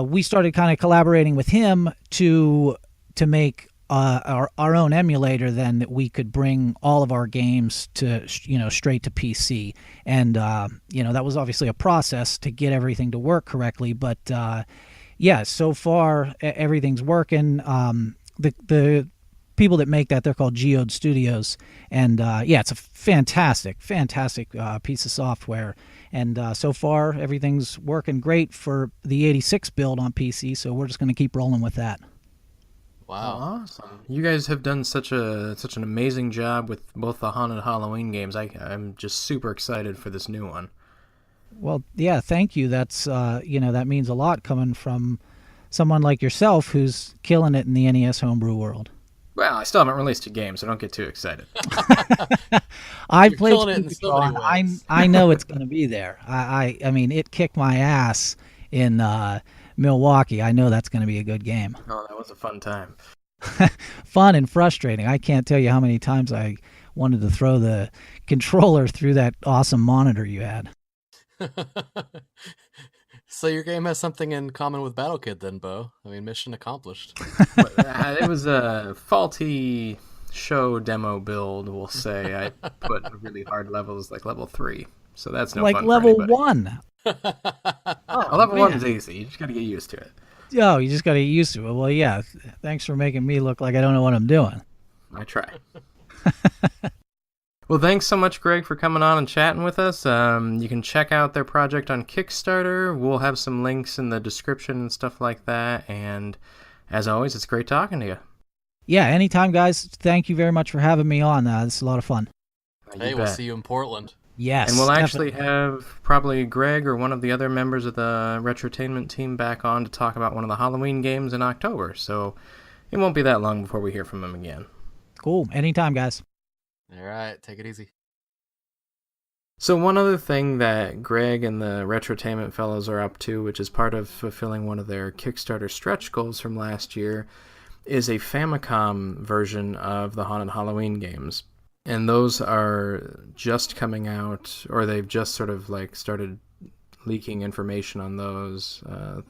we started kind of collaborating with him to make our own emulator, then, that we could bring all of our games to straight to PC. And that was obviously a process to get everything to work correctly, but so far everything's working. The people that make that, they're called Geode Studios, and it's a fantastic piece of software. And so far everything's working great for the 86 build on PC, so we're just going to keep rolling with that. Wow. Awesome. You guys have done such an amazing job with both the Haunted Halloween games. I'm just super excited for this new one. Well, yeah, thank you. That's that means a lot coming from someone like yourself who's killing it in the NES homebrew world. Well, I still haven't released a game, so don't get too excited. I've played killing it in so many ways. I know it's going to be there. I mean, it kicked my ass in Milwaukee. I know that's going to be a good game. Oh, that was a fun time. Fun and frustrating. I can't tell you how many times I wanted to throw the controller through that awesome monitor you had. So your game has something in common with BattleKid then, Beau. I mean, mission accomplished. It was a faulty show demo build, we'll say. I put really hard levels like level 3, so that's no like fun level for anybody. 1. Level man. 1's easy. You just got to get used to it. Oh, you just got to get used to it. Well, yeah. Thanks for making me look like I don't know what I'm doing. I try. Well, thanks so much, Greg, for coming on and chatting with us. You can check out their project on Kickstarter. We'll have some links in the description and stuff like that. And as always, it's great talking to you. Yeah, anytime, guys. Thank you very much for having me on. This is a lot of fun. Hey, we'll see you in Portland. Yes. And we'll actually definitely have probably Greg or one of the other members of the Retrotainment team back on to talk about one of the Halloween games in October. So it won't be that long before we hear from him again. Cool. Anytime, guys. All right, take it easy. So one other thing that Greg and the Retrotainment fellows are up to, which is part of fulfilling one of their Kickstarter stretch goals from last year, is a Famicom version of the Haunted Halloween games. And those are just coming out, or they've just sort of like started leaking information on those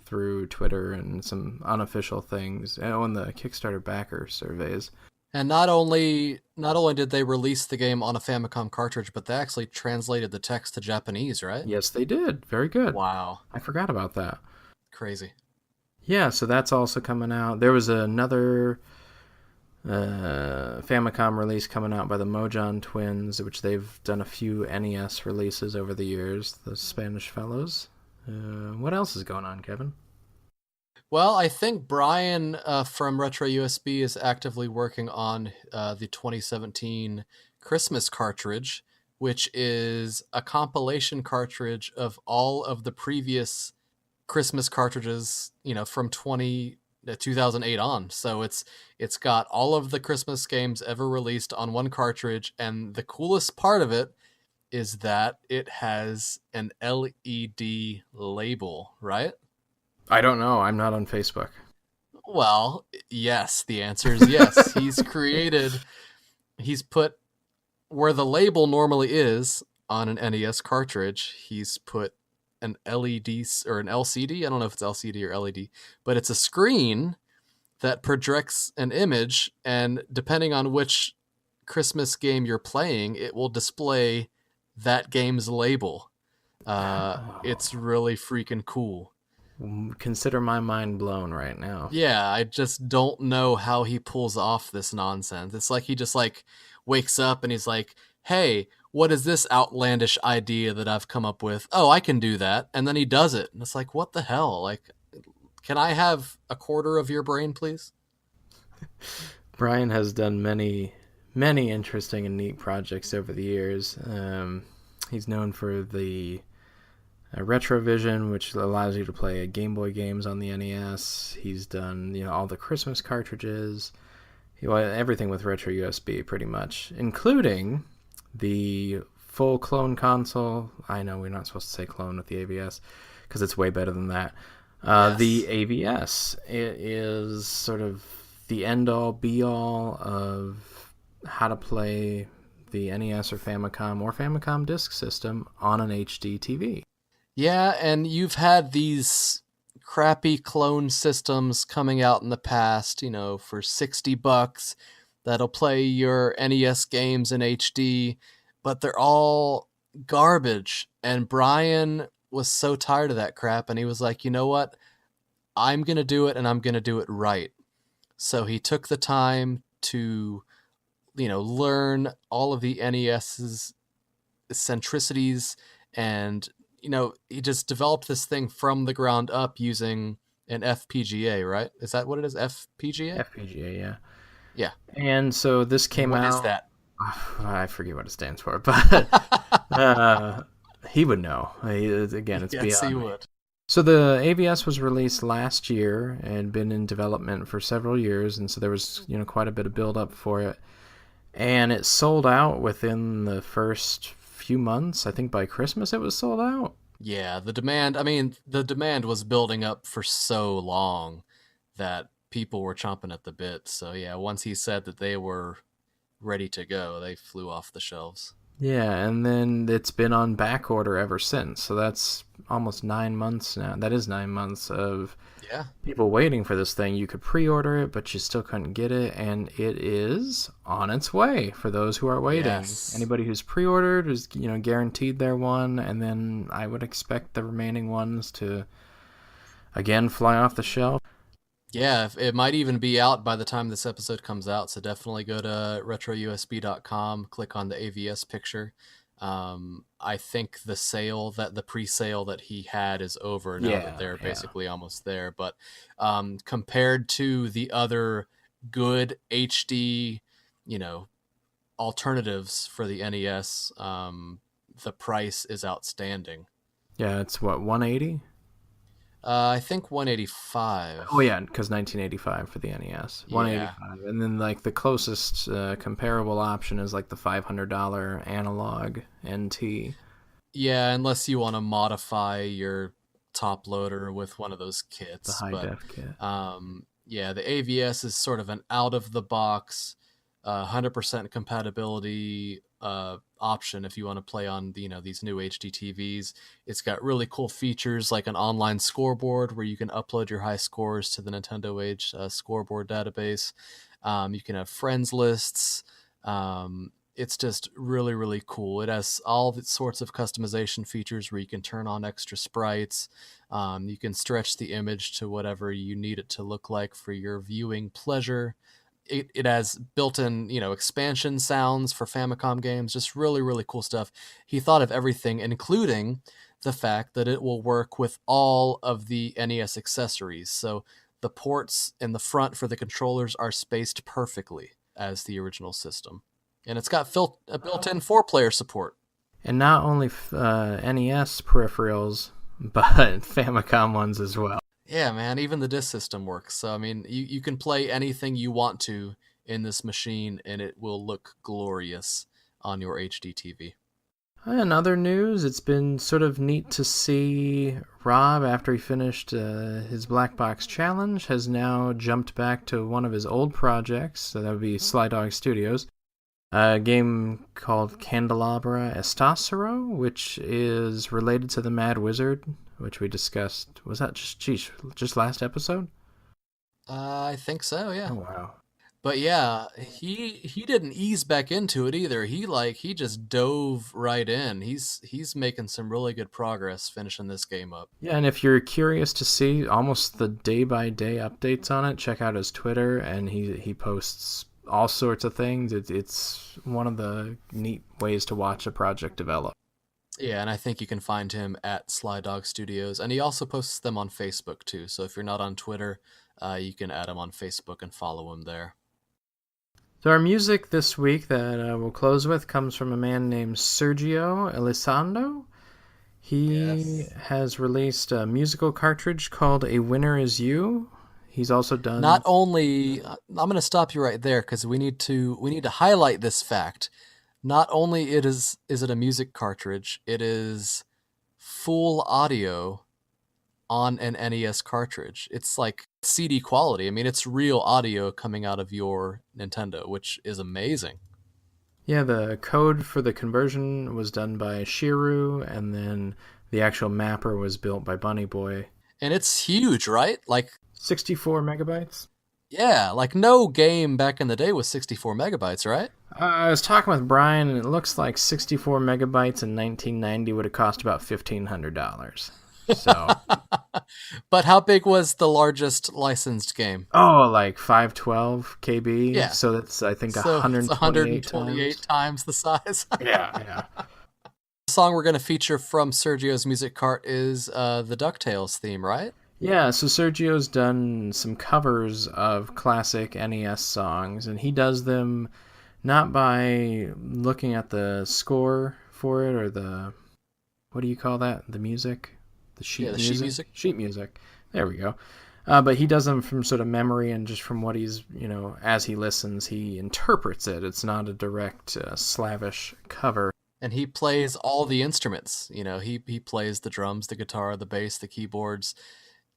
through Twitter and some unofficial things, and the Kickstarter backer surveys. And not only did they release the game on a Famicom cartridge, but they actually translated the text to Japanese, right? Yes, they did. Very good. Wow. I forgot about that. Crazy. Yeah, so that's also coming out. There was another Famicom release coming out by the Mojon twins, which they've done a few NES releases over the years, the Spanish fellows. What else is going on, Kevin? Well, I think Brian from Retro USB is actively working on the 2017 Christmas cartridge, which is a compilation cartridge of all of the previous Christmas cartridges, from 2008 on. So it's got all of the Christmas games ever released on one cartridge, and the coolest part of it is that it has an LED label, right? I don't know. I'm not on Facebook. Well, yes, the answer is yes. He's put where the label normally is on an NES cartridge, he's put an LED or an LCD. I don't know if it's LCD or LED, but it's a screen that projects an image, and depending on which Christmas game you're playing, it will display that game's label. It's really freaking cool. Consider my mind blown right now. Yeah, I just don't know how he pulls off this nonsense. It's like he just wakes up and he's like, hey, what is this outlandish idea that I've come up with? Oh, I can do that. And then he does it. And it's like, what the hell? Like, can I have a quarter of your brain, please? Brian has done many, many interesting and neat projects over the years. He's known for the Retrovision, which allows you to play Game Boy games on the NES. He's done, all the Christmas cartridges, everything with Retro USB, pretty much, including the full clone console. I know we're not supposed to say clone with the AVS because it's way better than that. Yes. The AVS, it is sort of the end-all, be-all of how to play the NES or Famicom Disk System on an HD TV. Yeah, and you've had these crappy clone systems coming out in the past, for $60 that'll play your NES games in HD, but they're all garbage. And Brian was so tired of that crap, and he was like, you know what? I'm going to do it, and I'm going to do it right. So he took the time to, learn all of the NES's eccentricities, and he just developed this thing from the ground up using an FPGA, right? Is that what it is? FPGA? FPGA, yeah. Yeah. And so this came out... What is that? I forget what it stands for, but he would know. Again, it's yes, beyond he me. would. So the AVS was released last year and been in development for several years, and so there was quite a bit of build up for it. And it sold out within the first few months. I think by Christmas it was sold out. Yeah, the demand, I mean, the demand was building up for so long that people were chomping at the bit. So yeah, once he said that they were ready to go, they flew off the shelves. Yeah, and then it's been on back order ever since. So that's almost 9 months now. That is 9 months of Yeah. people waiting for this thing. You could pre-order it, but you still couldn't get it, and it is on its way for those who are waiting. Yes. Anybody who's pre-ordered is, guaranteed their one, and then I would expect the remaining ones to again fly off the shelf. Yeah, it might even be out by the time this episode comes out, so definitely go to retrousb.com, click on the AVS picture. I think the pre-sale that he had is over now that they're basically almost there. But compared to the other good HD, alternatives for the NES, the price is outstanding. Yeah, it's what, 180? I think 185. Oh yeah, because 1985 for the NES, 185, and then like the closest comparable option is like the $500 analog NT. Yeah, unless you want to modify your top loader with one of those kits. The high def kit. Yeah, the AVS is sort of an out of the box, 100% compatibility option if you want to play on these new HD TVs. It's got really cool features like an online scoreboard where you can upload your high scores to the Nintendo Age scoreboard database. You can have friends lists. It's just really, really cool. It has all sorts of customization features where you can turn on extra sprites. You can stretch the image to whatever you need it to look like for your viewing pleasure. It has built-in, expansion sounds for Famicom games. Just really, really cool stuff. He thought of everything, including the fact that it will work with all of the NES accessories. So the ports in the front for the controllers are spaced perfectly as the original system. And it's got a built-in 4-player support. And not only NES peripherals, but Famicom ones as well. Yeah, man, even the disc system works. So, I mean, you can play anything you want to in this machine, and it will look glorious on your HD TV. In other news, it's been sort of neat to see Rob, after he finished his Black Box Challenge, has now jumped back to one of his old projects, so that would be Sly Dog Studios, a game called Candelabra Estacero, which is related to the Mad Wizard, which we discussed. Was that just last episode? I think so, yeah. Oh, wow. But yeah, he didn't ease back into it either. He just dove right in. He's making some really good progress finishing this game up. Yeah, and if you're curious to see almost the day-by-day updates on it, check out his Twitter, and he posts all sorts of things. It's one of the neat ways to watch a project develop. Yeah, and I think you can find him at Sly Dog Studios, and he also posts them on Facebook too. So if you're not on Twitter, you can add him on Facebook and follow him there. So our music this week that we'll close with comes from a man named Sergio Elisondro. He has released a musical cartridge called A Winner Is You. He's also done... Not only... I'm going to stop you right there because we need to highlight this fact. Not only is it a music cartridge, it is full audio on an NES cartridge. It's like CD quality. I mean, it's real audio coming out of your Nintendo, which is amazing. Yeah, the code for the conversion was done by Shiru, and then the actual mapper was built by Bunny Boy. And it's huge, right? Like 64 megabytes? Yeah, like no game back in the day was 64 megabytes, right? I was talking with Brian, and it looks like 64 megabytes in 1990 would have cost about $1,500. So, but how big was the largest licensed game? Oh, like 512 KB. Yeah. So that's, I think, So 128 times the size. Yeah. The song we're going to feature from Sergio's music cart is the DuckTales theme, right? Yeah, so Sergio's done some covers of classic NES songs, and he does them not by looking at the score for it or the, what do you call that? The music? The sheet music? Sheet music. There we go. But he does them from sort of memory and just from what he's, as he listens, he interprets it. It's not a direct Slavish cover. And he plays all the instruments. He plays the drums, the guitar, the bass, the keyboards.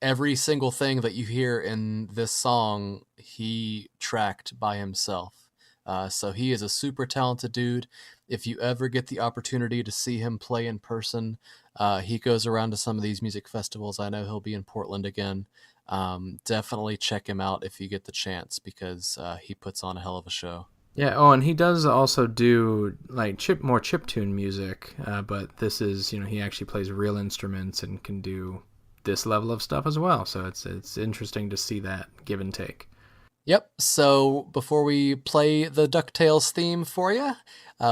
Every single thing that you hear in this song, he tracked by himself. So he is a super talented dude. If you ever get the opportunity to see him play in person, he goes around to some of these music festivals. I know he'll be in Portland again. Definitely check him out if you get the chance, because he puts on a hell of a show. Yeah. Oh, and he does also do like more chiptune music, but this is, he actually plays real instruments and can do this level of stuff as well. So it's interesting to see that give and take. Yep. So before we play the DuckTales theme for you,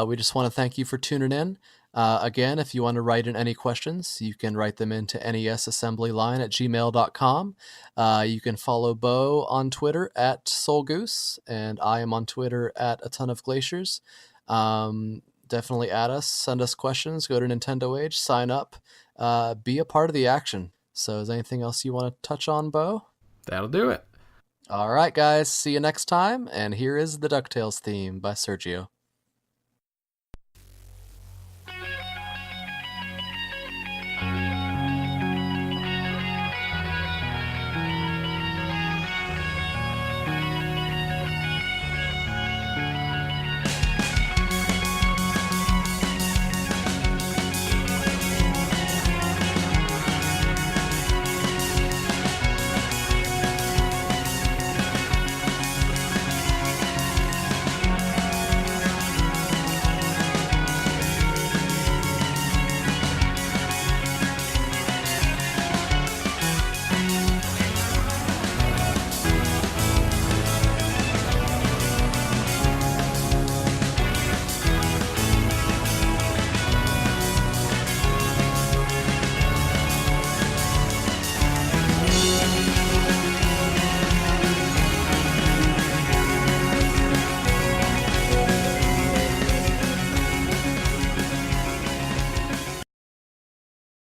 we just want to thank you for tuning in. Again, if you want to write in any questions, you can write them into nesassemblyline@gmail.com. You can follow Beau on Twitter @SoulGoose, and I am on Twitter @atonofglaciers. Definitely add us, send us questions, go to Nintendo Age, sign up, be a part of the action. So is there anything else you want to touch on, Beau? That'll do it. All right, guys. See you next time. And here is the DuckTales theme by Sergio.